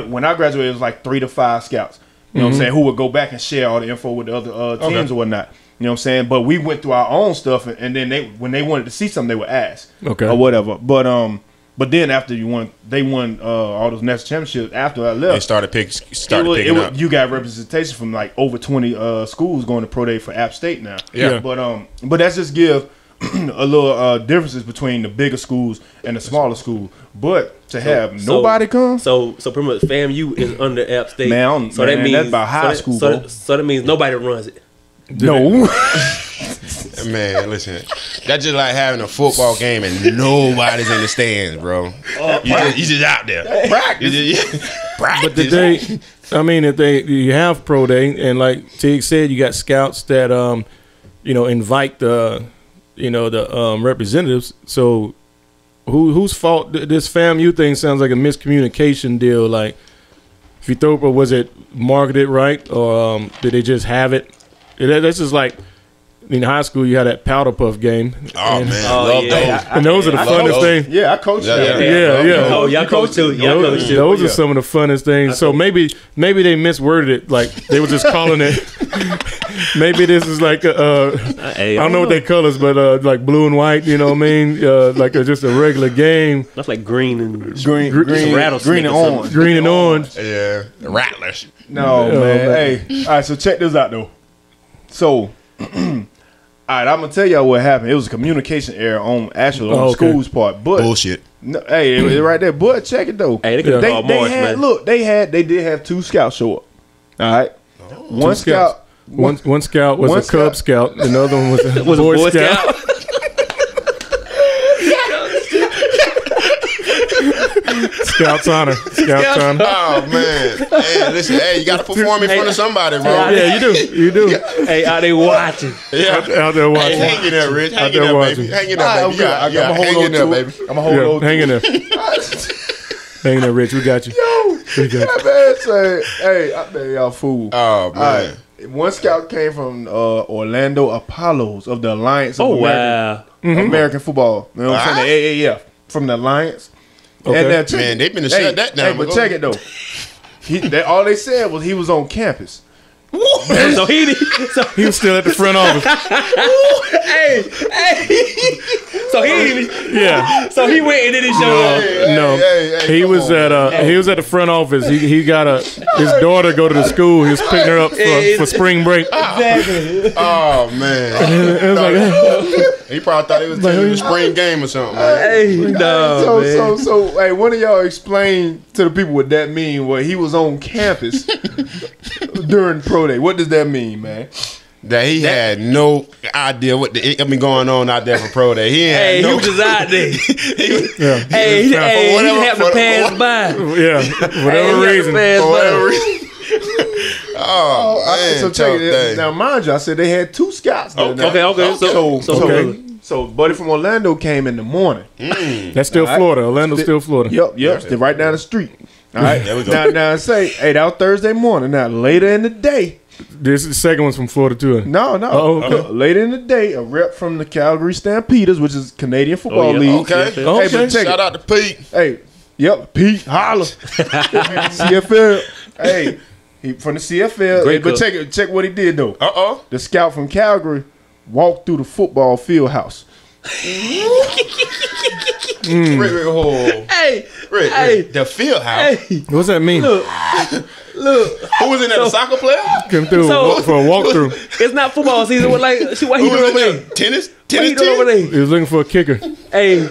A: when I graduated, it was like 3 to 5 scouts. You know what I'm saying? Who would go back and share all the info with the other teams or whatnot. You know what I'm saying? But we went through our own stuff, and then when they wanted to see something, they would ask.
B: Okay.
A: Or whatever. But then after they won all those national championships. After I left,
D: they started picking up.
A: You got representation from like over 20 schools going to pro day for App State now.
B: Yeah.
A: But that's just give a little differences between the bigger schools and the smaller schools. But to have nobody come,
C: so pretty much FAMU is under App State.
A: That means that's about high school.
C: So that means nobody runs it.
A: No.
D: Man, listen. That's just like having a football game and nobody's in the stands, bro. You just out there. Practice.
B: But if you have pro day, and like Tig said, you got scouts that invite the representatives. So whose fault this FAMU thing sounds like a miscommunication deal? Like, if you throw, was it marketed right, or did they just have it? That's just like in high school, you had that powder puff game.
D: Oh man, love those.
B: And those are the funnest things.
A: Yeah, I coached that.
B: Yeah.
C: Oh, y'all coach too.
B: Those are some of the funnest things. So maybe they misworded it. Like they were just calling it. Maybe this is like I don't know what they colors, but like blue and white. You know what I mean? Like just a regular game.
C: That's like green and
A: green and orange.
B: Green and orange.
D: Yeah, rattlers.
A: No man. Hey, all right. So check this out though. So. All right, I'm gonna tell y'all what happened. It was a communication error on the school's part. But
D: bullshit.
A: No, hey, it was right there. But check it though.
C: Hey, they
A: they had 2 scouts show up. All right, one scout
B: was a Cub Scout. Another one was a Boy Scout. Scouts honor.
D: Oh man. Hey, listen. Hey, you got to perform in front of somebody, bro.
B: Yeah, you do.
C: Hey, are they watching?
D: Yeah,
B: out there watching.
D: Hey, hang in there, Rich. Hang in there, baby. Hang in there, baby.
A: I'm gonna hold on to it. I'm gonna hold on.
B: Hang in there. Hang in there, Rich. We got you.
A: Man, say, hey, I bet y'all fool.
D: Oh man.
A: Right. One scout came from Orlando Apollos of the Alliance of American Football. You know what I'm saying? The AAF from the Alliance.
B: Okay.
D: Man, they've been to shut that down.
A: But check it though. All they said was he was on campus.
C: So he
B: was still at the front office.
C: hey. So he went and then he showed up.
B: He was at the front office. He got his daughter go to the school. He was picking her up for spring break.
C: Exactly.
D: Oh man.
B: It was like,
D: he probably thought it was the spring game or something.
A: So hey, one of y'all explain to the people what that mean. What he was on campus during pro day. What does that mean, man?
D: that he had no idea what going on out there for pro day. He had
C: he was just out there. He happened to pass by.
B: Yeah, for whatever reason.
D: Man,
A: so check it. Now, mind you, I said they had 2 scouts.
C: Okay.
A: So, buddy from Orlando came in the morning.
B: That's still Florida. Orlando's still Florida.
A: Yep. They're right down the street. All right.
D: There we go.
A: Now, say, hey, that was Thursday morning. Now, later in the day.
B: This the second one's from Florida too.
A: No.
B: Oh, okay.
A: Later in the day, a rep from the Calgary Stampeders, which is Canadian Football League.
D: Okay.
A: Hey, but check
D: Shout out to Pete.
A: Hey, Pete, holla. CFL. Hey, he from the CFL.
C: Great
A: but
C: cook.
A: check what he did though. The scout from Calgary walked through the football field house.
D: Rick, the field house.
C: Hey,
B: What's that mean?
C: look.
D: Who was in there? A soccer player?
B: Came through for a walkthrough.
C: It's not football season. What he
D: Who
C: doing
D: was
C: over
D: in
C: there?
D: there? Tennis
C: What he doing over
D: team?
B: He
C: there?
B: was looking for a kicker.
C: Hey,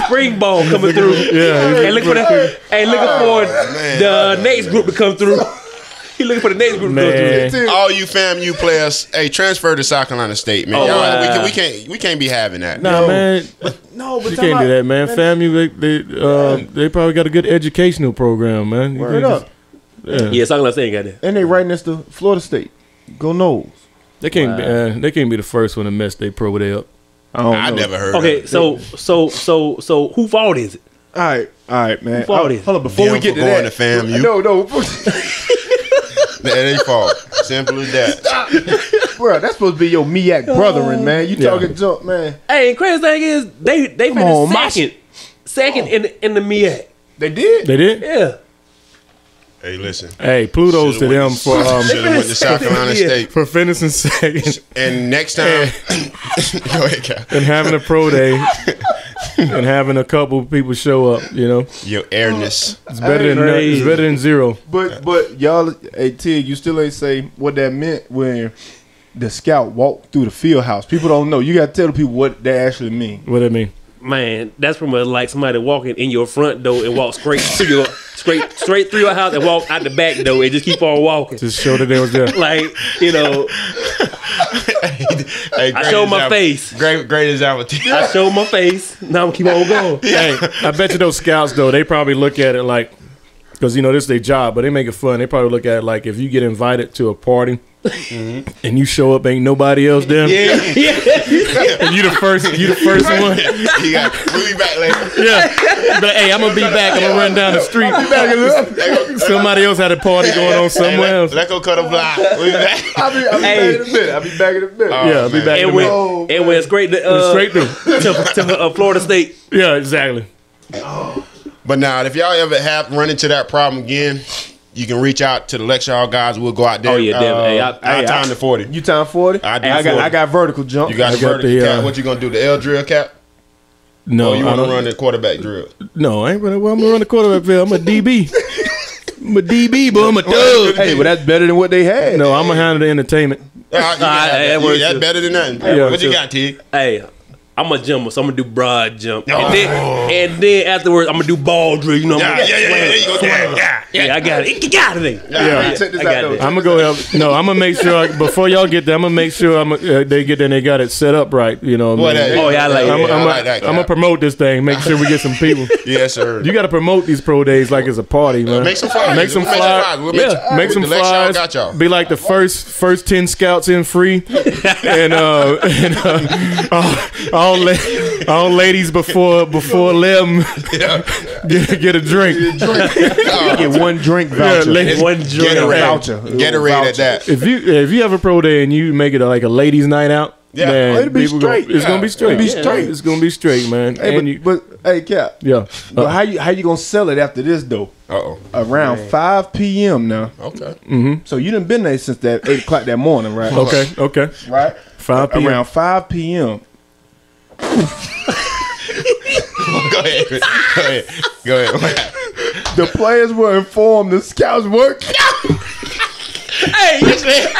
C: spring ball coming through.
B: Yeah.
C: Hey, looking for the next group to come through. He looking for the next group to come through.
D: All you FAMU players, hey, transfer to South Carolina State, man.
C: wow.
D: We can't be having that.
B: Nah, man.
A: No, but
B: You can't do that, man. FAMU, they probably got a good educational program, man. You
A: Word
B: can't
A: up.
B: just-
C: Yeah, South Carolina got that.
A: And they right next to Florida State. Go Noles.
B: They can't be the first one to mess their pro day up.
D: I never heard of
C: Okay,
D: it.
C: so who fault is it?
A: All right, man.
C: fault is?
A: Hold on, before
D: Them
A: we get
D: for
A: to
D: going
A: that.
D: to FAMU.
A: No.
D: That ain't fault. Simple as that.
A: Bro, that's supposed to be your MEAC brethren, man. You talking junk, man.
C: Hey, and crazy thing is they finished second in the MEAC.
A: They did?
B: They did?
C: Yeah.
D: Hey, listen.
B: Hey, Pluto's to them for
D: Should have went to South Carolina State.
B: for finishing second
D: And next time, go ahead, Cap.
B: and having a pro day and having a couple people show up. You know,
D: Your airness.
B: it's better than zero.
A: But y'all, hey Tig, you still ain't say what that meant when the scout walked through the field house. People don't know. You got to tell the people what that actually mean.
B: What that mean?
C: Man, that's from like somebody walking in your front door and walk straight through your house and walk out the back door and just keep on walking.
B: Just show that they was there.
C: Like, you know,
D: Hey,
C: I showed my face.
D: Great example.
C: I showed my face. Now I'm keep on going.
B: Hey, I bet you those scouts though, they probably look at it like, because you know this is their job, but they make it fun. They probably look at it like if you get invited to a party and you show up, ain't nobody else there. And you the first one.
D: We'll be back later.
B: Yeah. But hey, I'm gonna be back. I'm gonna run down the street. Somebody else had a party going on somewhere else.
D: Let's go cut a block. We'll be back.
A: I'll be back in a minute. I'll be back in a minute.
B: Yeah, I'll be back in a minute.
C: And went straight to
B: Straight through.
C: to Florida State.
B: Yeah, exactly.
D: But now, if y'all ever have run into that problem again, you can reach out to the Lecture Hall guys. We'll go out there.
C: Oh yeah, definitely.
D: I time to 40.
A: You time 40? I got vertical jump.
D: You got the
B: got
D: vertical
B: the,
D: cap. What you gonna do? The L drill cap?
B: No,
D: Or you
B: I
D: want to
B: don't-
D: run the quarterback drill?
B: No, I ain't running. Well, I'm gonna run the quarterback field. I'm a DB. I'm a DB, boy. I'm a dub.
A: Hey, but that's better than what they had.
B: No, I'm gonna handle the entertainment.
D: That's better than nothing.
B: Yeah,
D: What you
B: sure.
D: got, Tig?
C: Hey, I'm a jumper, so I'm gonna do broad jump, and then afterwards I'm gonna do ball drill. You know, I'm gonna
D: There you go.
C: yeah, I got it. Get out of there.
A: Yeah. Check this
C: I
A: out,
C: got
A: though.
C: it.
B: I'm gonna go help. No, I'm gonna make sure before y'all get there, I'm gonna make sure they get there and they got it set up right. You know, what I mean?
C: Oh, yeah, I like
B: I'm,
C: that.
B: I'm,
D: I like that,
B: I'm gonna
D: Cap.
B: promote this thing. Make sure we get some people.
D: Yes, sir.
B: You got to promote these pro days like it's a party, man.
D: Make some flyers.
B: Make some
D: We'll
B: flyers.
D: We'll
B: Yeah, make some
D: the Lecture Hall
B: flyers.
D: got y'all.
B: Be like the first 10 scouts in free, and all ladies before 11 get a drink.
A: You get one drink voucher.
B: ladies-
C: One drink.
A: voucher.
D: Gatorade at that.
B: If you have a pro day and you make it like a ladies' night out,
D: Yeah.
B: man,
A: It'll be
B: people
A: straight.
B: it's gonna be straight.
A: It'll be straight.
B: It's gonna be straight, man.
A: Hey,
B: And
A: but hey, Cap.
B: yeah,
A: But how you gonna sell it after this though?
D: Uh-oh.
A: Around 5 p.m. now.
D: Okay.
A: So you done been there since that 8 o'clock that morning, right?
B: okay.
A: Right.
B: 5 p.m.
A: Around 5 p.m.
D: Go ahead.
A: The players were informed the scouts work.
C: Hey,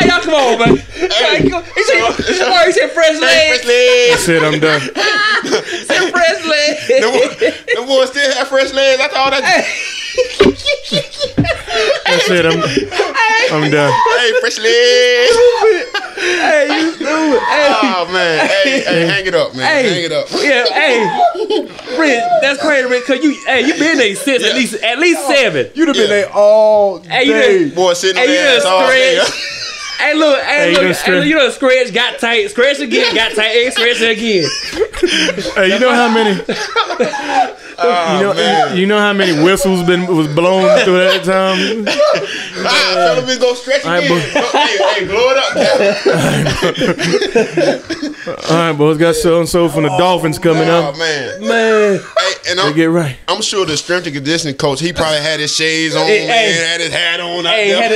C: y'all come on, man. He said fresh legs.
B: I said I'm done.
C: Said fresh legs.
D: The boys still have fresh legs. I thought that.
B: I said I'm done.
D: Hey, fresh legs.
C: Hey, you stupid. Hey.
D: Oh man, hey, hang it up, man. Hang it up.
C: Yeah, hey, Rich, that's crazy, Rich. Cause you been there since at least 7.
A: You'd have been there all day.
D: Boy, sitting on
C: Hey,
D: their ass all day.
C: Hey, look, you know, scratch, got tight, scratch again, got tight, and scratch again.
B: Hey, you know how many? You know how many whistles was blown through that time?
D: Tell them to go stretch again. Hey, blow it up.
B: All right, boys, got so and so from the Dolphins coming up.
D: Oh man. Hey, and
B: They get right.
D: I'm sure the strength and conditioning coach, he probably had his shades on, had his hat on out there.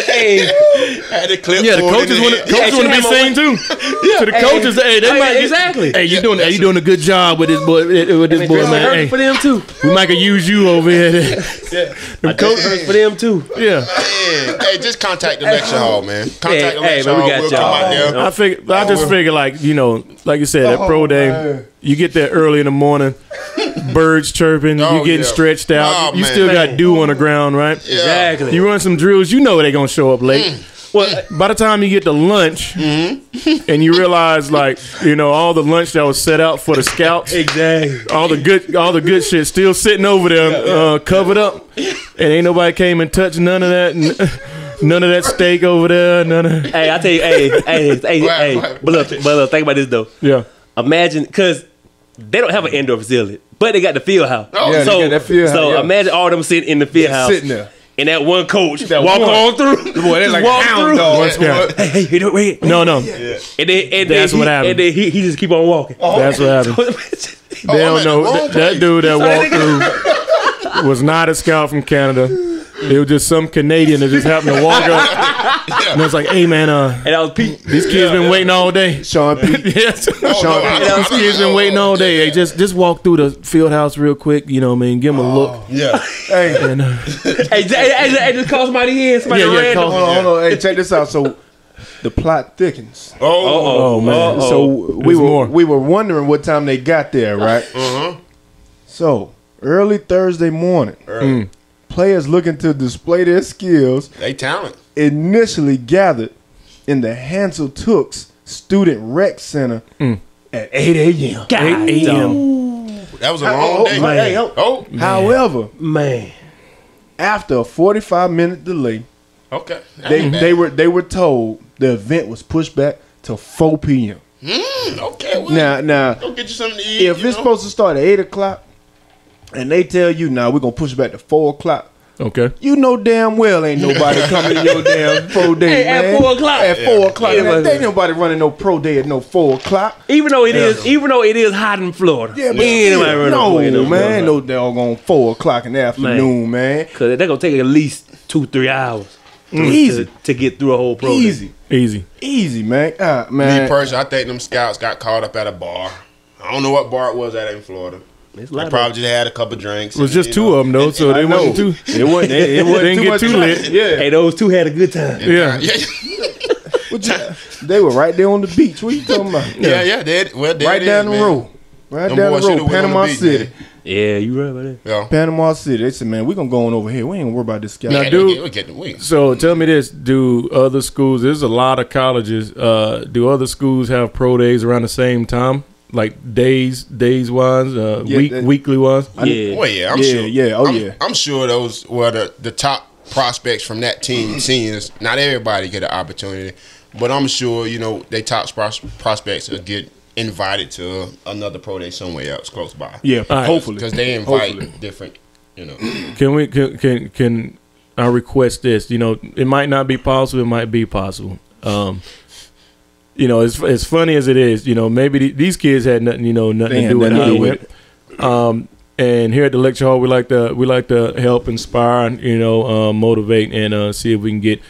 D: Had the clip.
B: Yeah, the coaches want to be seen too. To the coaches, they might
C: exactly.
B: Hey, you doing a good job with this boy, man. Hey,
C: for them too.
B: we might could use you over here.
C: The coach hurts for them too.
B: Yeah.
D: Man, hey, just contact the lecture hall, man. Contact the
C: Hey,
D: lecture
C: man, we
D: hall.
C: got
D: We'll
C: y'all.
D: come out there.
B: I just figure like, you know, like you said, at pro day,
A: man.
B: you get there early in the morning, birds chirping,
D: Oh,
B: you getting
D: yeah.
B: stretched out.
D: Oh,
B: you
D: man.
B: still got dew on the ground, right?
D: Yeah.
C: Exactly.
B: You run some drills, you know they're gonna show up late.
C: Well,
B: By the time you get to lunch and you realize, like, you know, all the lunch that was set out for the scouts,
C: exactly.
B: all the good shit still sitting over there, covered up, and ain't nobody came and touched none of that. None of that steak over there. None of.
C: Hey, I tell you, hey. But look, think about this though.
B: Yeah.
C: Imagine, because they don't have an indoor facility, but they got the field house.
D: Oh,
A: yeah, they got that field house, yeah.
C: Imagine all them sitting in the field house,
A: Sitting there.
C: and that one coach
A: That
C: walk
A: one.
C: on through.
A: Boy, they're like
C: walk
A: hound
C: through.
A: dogs.
B: Yeah.
C: Hey, you know, wait.
B: No.
C: And then
B: That's what happened.
C: And then he just keep on walking.
B: That's what happened. They don't know that dude that walked through was not a scout from Canada. It was just some Canadian that just happened to walk up. And I was like, hey man,
C: And that was Pete.
B: these kids been waiting all day.
A: Sean P.
B: Yes.
A: Sean P.
B: These kids been waiting all day. Hey, just walk through the field house real quick, you know what I mean? Give them a look.
D: Yeah.
A: Hey,
B: And
C: Hey, just call somebody in. Somebody
B: Yeah,
C: random.
A: hold on. Hey, check this out. So the plot thickens.
B: oh man.
A: So we
B: more.
A: were wondering what time they got there, right? So early Thursday morning, players looking to display their skills
D: They talent.
A: initially gathered in the Hansel Tooks Student Rec Center at 8 a.m.
B: 8 a.m.
D: That was a long day.
A: man. However,
C: Man.
A: after a 45-minute delay,
D: Okay. That ain't bad.
A: they were told the event was pushed back to 4 p.m.
D: Okay. Well,
A: Now,
D: go get you something to eat.
A: if it's supposed to start at 8 o'clock, and they tell you, now we're going to push it back to 4 o'clock,
B: Okay.
A: you know damn well ain't nobody coming to your damn pro day,
C: Hey, at
A: man.
C: 4 o'clock.
A: At 4 o'clock.
C: Yeah,
A: There
C: but-
A: ain't nobody running no pro day at no 4 o'clock.
C: Even though it is hot in Florida.
A: Yeah, but
C: Ain't nobody running
A: no,
C: away no
A: man. Ain't
C: more.
A: no doggone 4 o'clock in the afternoon, man.
C: Cause they're gonna take at least 2-3 hours
A: Easy.
C: to get through a whole program.
B: Easy.
A: Man.
D: Me
A: Man.
D: personally, I think them scouts got caught up at a bar. I don't know what bar it was at in Florida.
C: It's
D: They
C: like
D: probably just had a couple drinks.
B: It was just two of them though, so they wasn't too.
A: It wasn't
B: Didn't
A: too
B: get
A: much
B: too
A: trouble.
B: lit.
A: Yeah.
C: Hey, those two had a good time.
B: Yeah.
A: They were right there on the beach. What you talking about?
D: Yeah. There
A: Right
D: it
A: down
D: is,
A: the
D: man.
A: road. Right
D: Them
A: down
D: boys
A: the
D: shoulda
A: road.
D: went on the
A: Panama
D: beach,
A: City.
D: man.
C: Yeah, you right about that.
D: Yeah.
A: Panama City. They said, man, we're going to go on over here. We ain't going to worry about this guy.
B: Now,
D: Yeah,
B: dude-
D: we get the wings.
B: So tell me this: do other schools? There's a lot of colleges. Do other schools have pro days around the same time, like days wise, weekly wise?
C: Yeah.
D: Well, yeah, I'm
A: Yeah,
D: sure.
A: yeah, oh,
D: I'm sure those were the top prospects from that team, seniors. Not everybody get an opportunity, but I'm sure they top prospects will get invited to another pro day somewhere else close by.
A: Yeah,
B: All right.
A: hopefully.
D: Because they invite
A: Hopefully.
D: different.
B: Can I request this? It might not be possible. It might be possible. As funny as it is, maybe these kids had nothing, nothing
A: They
B: to
A: had
B: do with
A: nothing to
B: it.
A: do with it.
B: And here at the lecture hall, we like to help, inspire, motivate, and see if we can get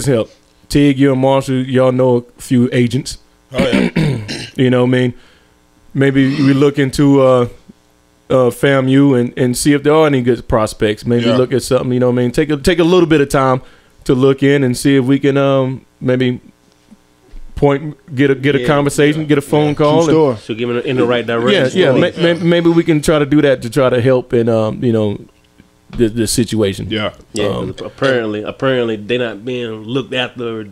B: some help. Tig, you and Marshall, y'all know a few agents.
D: Oh yeah.
B: You know what I mean? Maybe we look into FAMU and see if there are any good prospects. Maybe
D: Yeah.
B: look at something, you know what I mean? Take a little bit of time to look in and see if we can maybe get a conversation, get a phone call.
A: True story.
C: So give it in the right direction.
B: Yeah. Maybe we can try to do that to try to help in the situation.
A: Yeah.
C: Yeah, 'cause apparently they're not being looked after,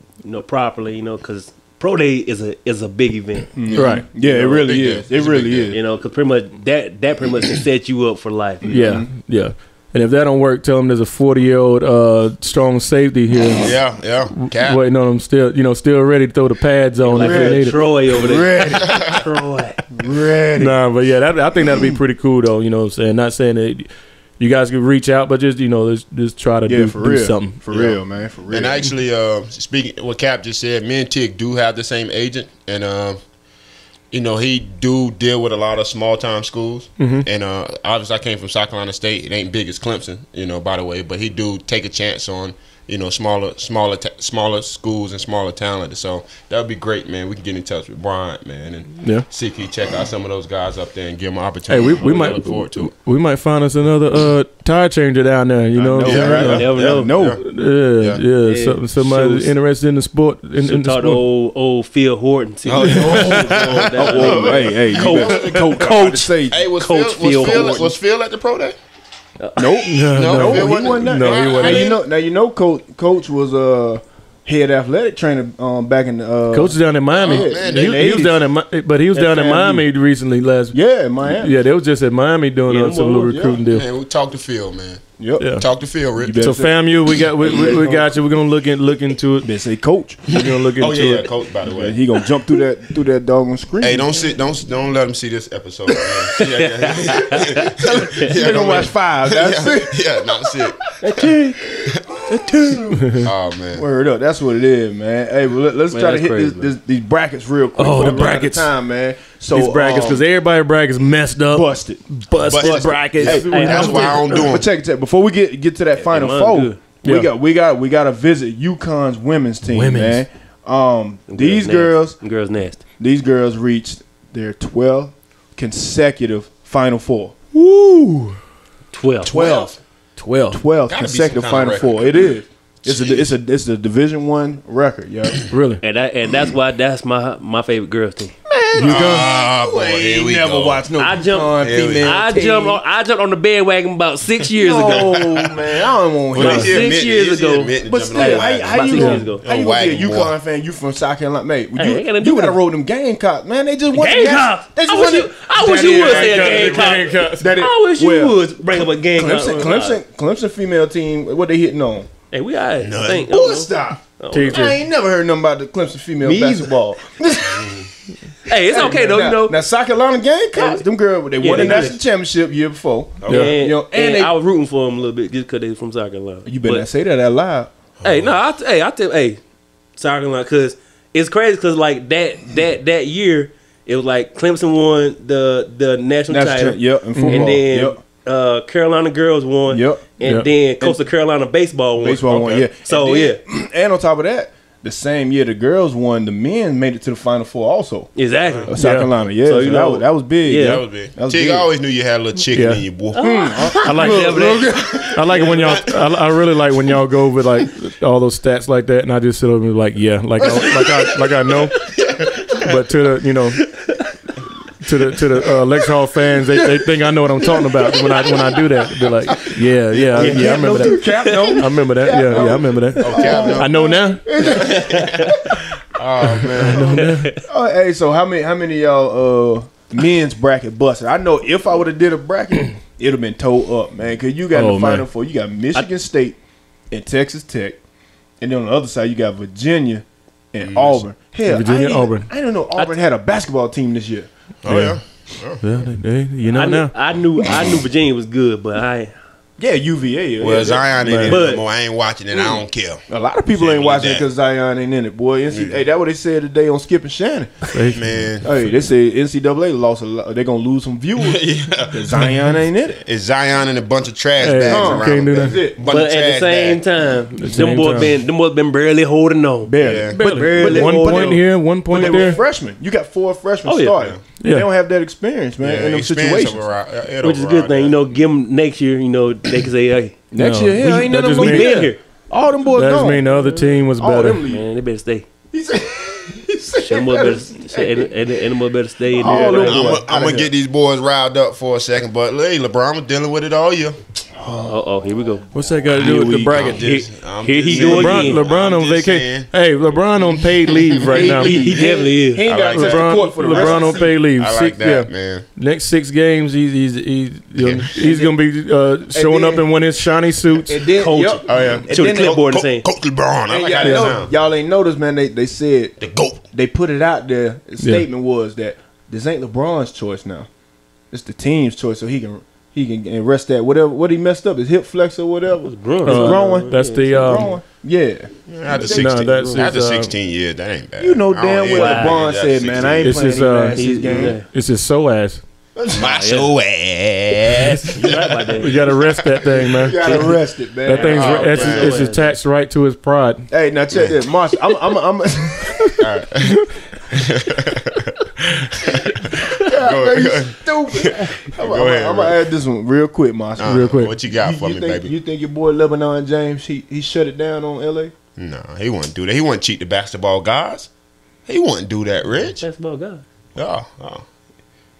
C: properly, because pro day is a big event.
B: Right.
A: Yeah, it really
D: big
A: is.
D: deal.
A: It
D: It's a
A: really
D: big
A: is.
D: deal.
C: You know, because pretty much that pretty much can set you up for life.
B: Yeah, yeah. And if that don't work, tell them there's a 40-year-old strong safety here
D: Yeah. Cap.
B: waiting on them, still ready to throw the pads on
C: Like
B: if they need it.
C: Troy over there.
A: Ready.
C: Troy.
A: Ready.
B: Nah, but yeah, I think that'd be pretty cool though. You know what I'm saying? Not saying that you guys could reach out, but just just try to
A: Yeah,
B: do
A: for real.
B: something.
A: For real, man. For real.
D: And actually, speaking what Cap just said, me and Tick do have the same agent, and he do deal with a lot of small time schools. And obviously, I came from South Carolina State. It ain't big as Clemson, by the way, but he do take a chance on smaller schools and smaller talent. So that would be great, man. We can get in touch with Bryant, man, and see if he check out some of those guys up there and give them an
B: Hey,
D: opportunity.
B: we might
D: look forward to it.
B: we might find us another tire changer down there. You know what I'm
D: Yeah,
B: saying?
D: right.
C: Never know.
B: Yeah.
C: Yeah.
B: Somebody
C: Shows.
B: interested in the sport. In
C: Should
B: the
C: talk to
B: sport.
C: old Phil Horton. See
A: hey, Coach. Say,
D: Hey, was
C: Coach
D: Phil
C: Phil Horton.
D: was Phil at the pro day?
A: nope.
B: No,
A: he wasn't that.
B: No, he wasn't.
A: Now you know, Coach was head athletic trainer back in the
B: Coach is down in Miami.
A: Oh,
D: man,
B: he was down in, but he was down in
A: FAMU.
B: Miami recently last.
A: Yeah, Miami.
B: Yeah, they was just at Miami doing
C: Yeah,
B: some little
A: yeah.
B: recruiting deal.
D: Man, we talked to Phil, man.
A: Yep.
B: Yeah.
D: Talk to Phil, Rick.
A: You better
B: So
A: say-
B: FAMU, we got you. We're gonna look into it.
A: Better say Coach.
B: We're gonna look into
D: Oh yeah,
B: it.
D: Coach. By the way,
A: He gonna jump through that doggone screen.
D: hey, don't let him see this episode. Man. Yeah.
A: He gonna watch 5. That's it.
D: Yeah, that's it.
A: That team.
D: Oh man.
A: Word up. That's what it is, man. Hey, well, let's
C: Man,
A: try to
C: that's
A: hit
C: crazy,
A: these brackets real quick.
B: Oh,
A: before
B: the
A: we run out of
B: brackets.
A: time, man. So
B: These brackets, because everybody brackets messed up.
A: busted.
B: Busted brackets.
A: Hey,
D: That's why I don't do
A: But
D: them.
A: check. Before we get to that final
C: mine
A: four,
C: good.
A: we got to visit UConn's women's team,
B: Women's.
A: man. These
C: Them girls nasty.
A: reached their 12th consecutive Final Four.
B: Woo.
C: 12.
A: 12
B: 12.12
D: Gotta be
A: consecutive
D: some kind of
A: Final Four.
D: record.
A: It is. It's a Division I record, yo.
B: Really?
C: And that's why that's my favorite girls team.
D: Ah, boy, here we go.
A: watched no
C: I jumped-
A: UConn
D: Here we
A: female
C: I
A: team.
C: jumped on the bandwagon about 6 years ago.
A: No, man, I don't want to
C: About
A: hear it.
C: 6 years ago.
A: But still,
C: Hey,
A: how
C: about
A: you
C: 6
A: gonna,
C: years ago.
A: how you gonna be a
D: Wagon boy.
A: UConn fan? You from South Carolina, mate?
C: Hey, ain't gotta do
A: You gotta
C: that.
A: roll them Gamecocks, man. They just won.
C: Gamecocks.
A: They just
C: I wish
A: won.
C: you would say a Gamecock.
A: That is,
C: I wish you
A: well,
C: would bring up a Gamecock.
A: Clemson female team. What they hitting on?
C: Hey, we all right. I think.
A: Boy, stop.
B: Teacher.
A: I ain't never heard nothing about the Clemson female
C: Me either.
A: basketball.
C: Hey, it's okay though,
A: now,
C: you know.
A: Now, South Carolina Gamecocks, them girls, they won
C: they
A: the national
C: good.
A: championship year before.
B: Yeah.
C: And,
A: You know, and
C: and
A: they-
C: I was rooting for them a little bit just because they was from South Carolina.
A: You better
C: But-
A: not say that out loud.
C: Hey, no, I tell South Carolina, because it's crazy because like that year it was like Clemson won the national title,
A: Yep, in football.
C: and then
A: yep.
C: Carolina girls won,
A: Yep.
C: and
B: Yep.
C: then Coastal Carolina baseball won.
A: Baseball won, yeah.
C: So
A: And then- and on top of that, the same year the girls won, the men made it to the Final Four also.
C: Exactly.
A: South Carolina, yeah.
C: So,
A: So
C: you know,
A: that was big.
C: yeah.
D: That was big.
A: That was
D: Tig,
A: big.
D: I always knew you had a little chicken
B: Yeah.
D: in you, boy.
B: I like
C: Look,
B: I like it when y'all. I really like when y'all go over like all those stats like that, and I just sit over and be like, yeah, like I know. But to the Lexington Hall fans, they think I know what I'm talking about when I do that. They're like, yeah, I remember that.
A: Cap, no.
B: I remember that. Yeah, I remember that.
D: Cap, no.
B: I know now.
D: Oh man.
A: Oh, hey, so how many of y'all men's bracket busted? I know if I would have did a bracket, it'd have been towed up, man. Cause you got
B: Oh,
A: the Final
B: man.
A: Four. You got Michigan State and Texas Tech, and then on the other side you got Virginia and Auburn. Hell,
B: Virginia, Auburn.
A: I didn't know Auburn had a basketball team this year.
D: Oh yeah.
B: Yeah, you know now.
C: I knew Virginia was good, but
A: Yeah, UVA.
D: Well,
A: yeah,
D: Zion ain't in it
C: But-
D: no more. I ain't watching it. I don't care.
A: a lot of people
D: Shit,
A: ain't watching it
D: that.
A: because Zion ain't in it, boy. Hey, that's what they said today on Skip and Shannon.
D: Man.
A: Hey, they say NCAA lost a lot. They're gonna lose some viewers.
D: Yeah.
A: 'Cause Zion ain't in it.
D: It's Zion and a bunch of trash
B: Hey,
D: bags
B: no,
D: around.
B: can't do
A: That's
B: that.
A: it.
D: Bunch
C: but
D: of
C: at the
D: trash
C: same
D: bags.
C: time,
B: same
C: them boys been barely holding on.
A: Barely.
D: Yeah.
A: But
C: Barely
B: One
C: holding
B: point
C: on.
B: here, one
A: But
B: point
A: they were
B: there.
A: freshmen. You got 4 freshmen
C: Oh, yeah.
A: starting.
B: Yeah.
A: They don't have that experience, man, in them
D: Experience
A: situations.
C: Which is a good thing, you know. Give them next year, you know. They can say, "Hey,
A: Next
B: No,
A: year, hell,
B: we-
A: ain't
B: that
A: none of
B: just
A: them
B: mean-
A: gonna
C: we
A: be
C: been
A: there.
C: here,
A: All them boys
B: That just
A: gone.
B: mean the other team was
A: All
B: better.
A: them leave.
C: man, they better stay."
A: He said, he said
C: Them boys better stay in
A: All
C: there.
A: them
C: Right?
A: boys.
D: I'm gonna get these boys riled up for a second, but hey, LeBron was dealing with it all year.
C: Here we go.
B: What's that got to do with the bracket?
C: Here he go again.
B: LeBron on vacation. Hey, LeBron on paid leave right now.
C: He definitely is.
A: He ain't got
B: LeBron on paid leave.
D: I like that, man.
B: Next 6 games, he's gonna be showing up in one of his shiny suits.
A: And then,
C: Coach.
A: yep.
D: Oh yeah,
C: To the clipboard and saying,
D: Coach LeBron. I like how that sound.
A: Y'all ain't noticed, man. They said
D: The GOAT.
A: they put it out there. The statement was that this ain't LeBron's choice now. It's the team's choice, so he can rest that whatever what he messed up, his hip flex or whatever. It's growing.
B: That's the
A: growing. Yeah.
D: After 16,
B: that's
D: after
B: his,
D: 16 years, that ain't bad.
A: You know
D: I
A: damn
D: don't
A: well
D: even
A: LeBron
D: think
A: said,
D: that's
A: man, I ain't
B: It's
A: playing
B: his,
A: these last 6 games.
B: it's his so ass.
D: my soul ass.
C: you right about that.
B: We gotta rest that thing, man.
A: You gotta rest it, man.
B: That thing's
D: man.
B: it's attached right to his pride.
A: Hey, now check this, Marshall. I'm
D: Go ahead.
A: stupid.
D: Go ahead,
A: I'm gonna add this one real quick, Marshall.
B: Real quick.
D: What you got for me,
A: think,
D: baby?
A: You think your boy Lebanon James he shut it down on LA?
D: No, he wouldn't do that. He wouldn't cheat the basketball guys. He wouldn't do that, Rich.
C: Basketball guy.
D: Oh.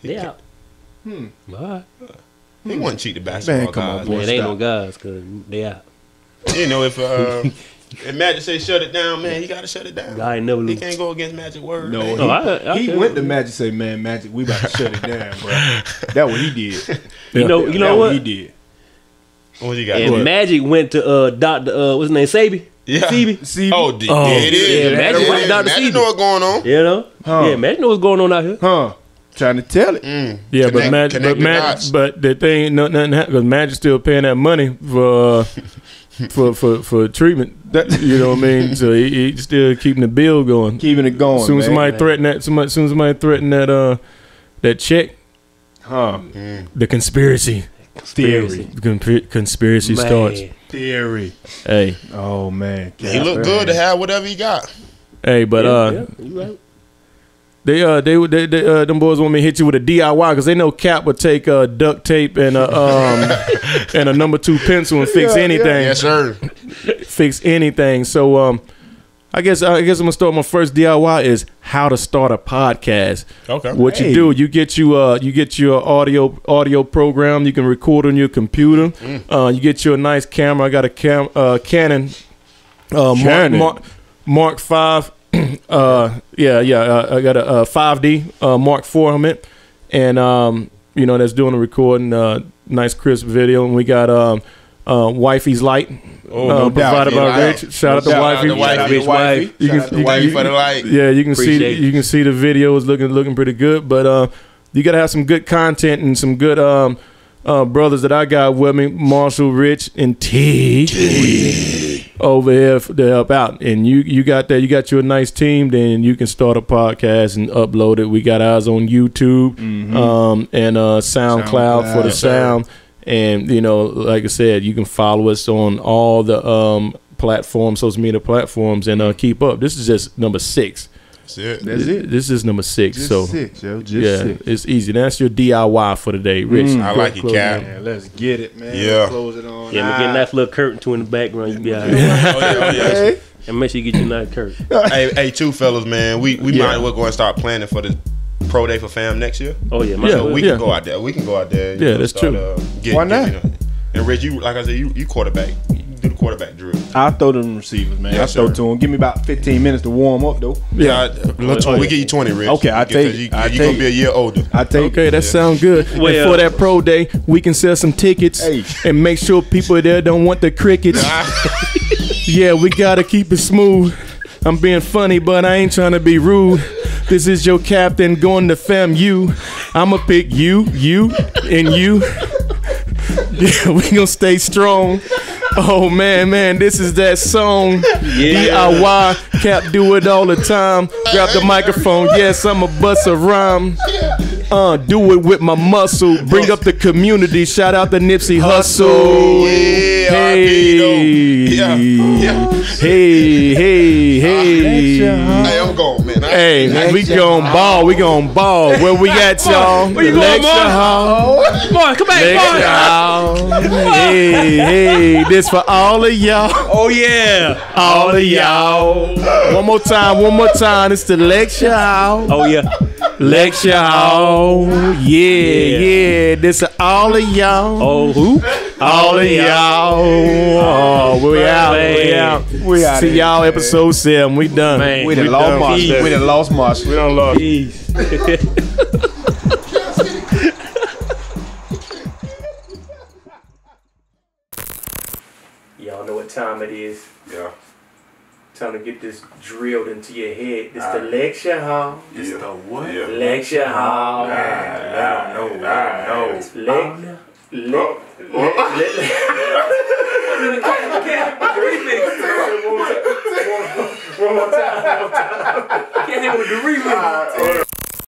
C: They out. All right.
D: He wouldn't cheat the basketball
A: Man, come on,
D: guys.
A: boy.
C: Man, they ain't no guys because they out.
D: You know, if Magic say shut it down, man, he gotta shut it down.
C: I ain't never
D: He
C: lose.
D: can't go against Magic word.
A: No,
D: man.
C: No, I
A: he
C: can't.
A: went to Magic say, man, Magic, we about to shut it down, bro. That what he did.
C: You know
A: That
C: what?
A: he did.
D: What you got?
C: And Magic went to Dr. What's his name? Sabi?
D: Yeah.
C: CB?
D: Oh, it is.
C: Yeah, Magic went to Dr.
D: Magic
C: Sebi.
D: know what's going on.
C: You know?
A: Huh.
C: Yeah, Magic know what's going on out here.
A: Huh. Trying to tell it.
B: Yeah,
D: Connect the dots.
B: but the thing, nothing happened because Magic's still paying that money for treatment. You know what I mean? So he still keeping the bill going.
A: Keeping it going.
B: Soon as
A: man.
B: somebody threaten that check,
A: Huh.
B: the conspiracy
C: Theory.
B: conspiracy starts.
A: Theory.
B: Hey,
A: Oh man.
D: He look good to have whatever he got.
B: hey, but
C: Yeah, you right.
B: They them boys want me to hit you with a DIY because they know Cap would take duct tape and and a number 2 pencil and fix anything.
D: Yes, sir.
B: Fix anything. So I guess I'm gonna start my first DIY is how to start a podcast.
D: Okay.
B: What you do, you get your audio program. You can record on your computer. You get you a nice camera. I got a Canon Mark 5. I got a 5D Mark 4 on it, and that's doing the recording. Nice crisp video, and we got Wifey's Light provided by Rich. Shout out to Wifey. You can
D: for the light.
B: Yeah, you can
C: Appreciate
B: see the video is looking pretty good, but you gotta have some good content and some good brothers that I got with me, Marshall, Rich, and T over here to help out. And you got that. You got you a nice team. Then you can start a podcast and upload it. We got ours on YouTube and SoundCloud for the sound. And like I said, you can follow us on all the platforms, social media platforms, and keep up. This is just number 6.
D: That's it.
A: That's it.
B: This is number 6.
A: Just
B: so
A: 6, yo. Just
B: yeah,
A: 6.
B: it's easy. That's your DIY for the day, Rich.
D: I like it,
B: Close
D: Cap.
B: it.
A: Man, let's get it, man.
D: Yeah.
A: Let's close it on.
C: Yeah, get a nice little curtain too in the background. You be all right.
D: Oh, yeah.
C: And make sure you get your nice curtain.
D: hey, two fellas, man. We might as well go and start planning for the pro day for fam next year.
C: Oh yeah,
D: So we
B: Yeah.
D: can go out there. We can go out there.
B: Yeah, that's true.
A: Why not?
D: And Rich, like I said, you quarterback. You do the quarterback drill.
A: I'll throw them receivers, man.
D: Yes,
A: I'll throw
D: sir.
A: to them. Give me about 15 minutes to warm up, though.
D: We give you 20, Rich.
A: Okay, I take
D: you.
A: it. I
D: You're
A: take
D: gonna be a
A: it.
D: year older.
A: I take
B: Okay, that sounds good.
C: Well,
B: and for that pro day, we can sell some tickets
A: Hey.
B: and make sure people there don't want the crickets. Yeah, we gotta keep it smooth. I'm being funny, but I ain't trying to be rude. This is your captain going to FAMU. I'ma pick you, and you. Yeah, we gonna stay strong. Oh man, this is that song. DIY, Cap do it all the time. Grab the microphone, yes, I'ma bust a rhyme. Do it with my muscle. Bring up the community. Shout out to Nipsey Hussle.
D: Yeah,
B: Hey,
D: yeah.
B: hey.
D: Hey, I'm going, man.
B: Hey, man, we gon' ball. We gon' ball. Where we at, y'all?
C: Where you going,
B: Lecture
C: Mark?
B: hall.
C: Boy, come
B: Lecture
C: back, boy.
B: hall. Hey, this for all of y'all.
C: Oh yeah.
B: All of y'all. One more time. It's the lecture hall.
C: Oh yeah.
B: Lecture hall. Yeah. This is all of y'all.
C: Oh, who?
B: All of y'all. Oh, we out.
A: We out.
B: See y'all episode 7. We done.
C: Man.
A: We done lost Marshall. We done lost Marshall.
B: We done lost.
C: Peace. Y'all know what time it is.
A: Yeah.
C: Time to get this drilled into your head. This the lecture hall.
A: It's the what?
B: Yeah.
C: Lecture hall.
A: I don't know.
C: It's One more time. Can't handle the remix.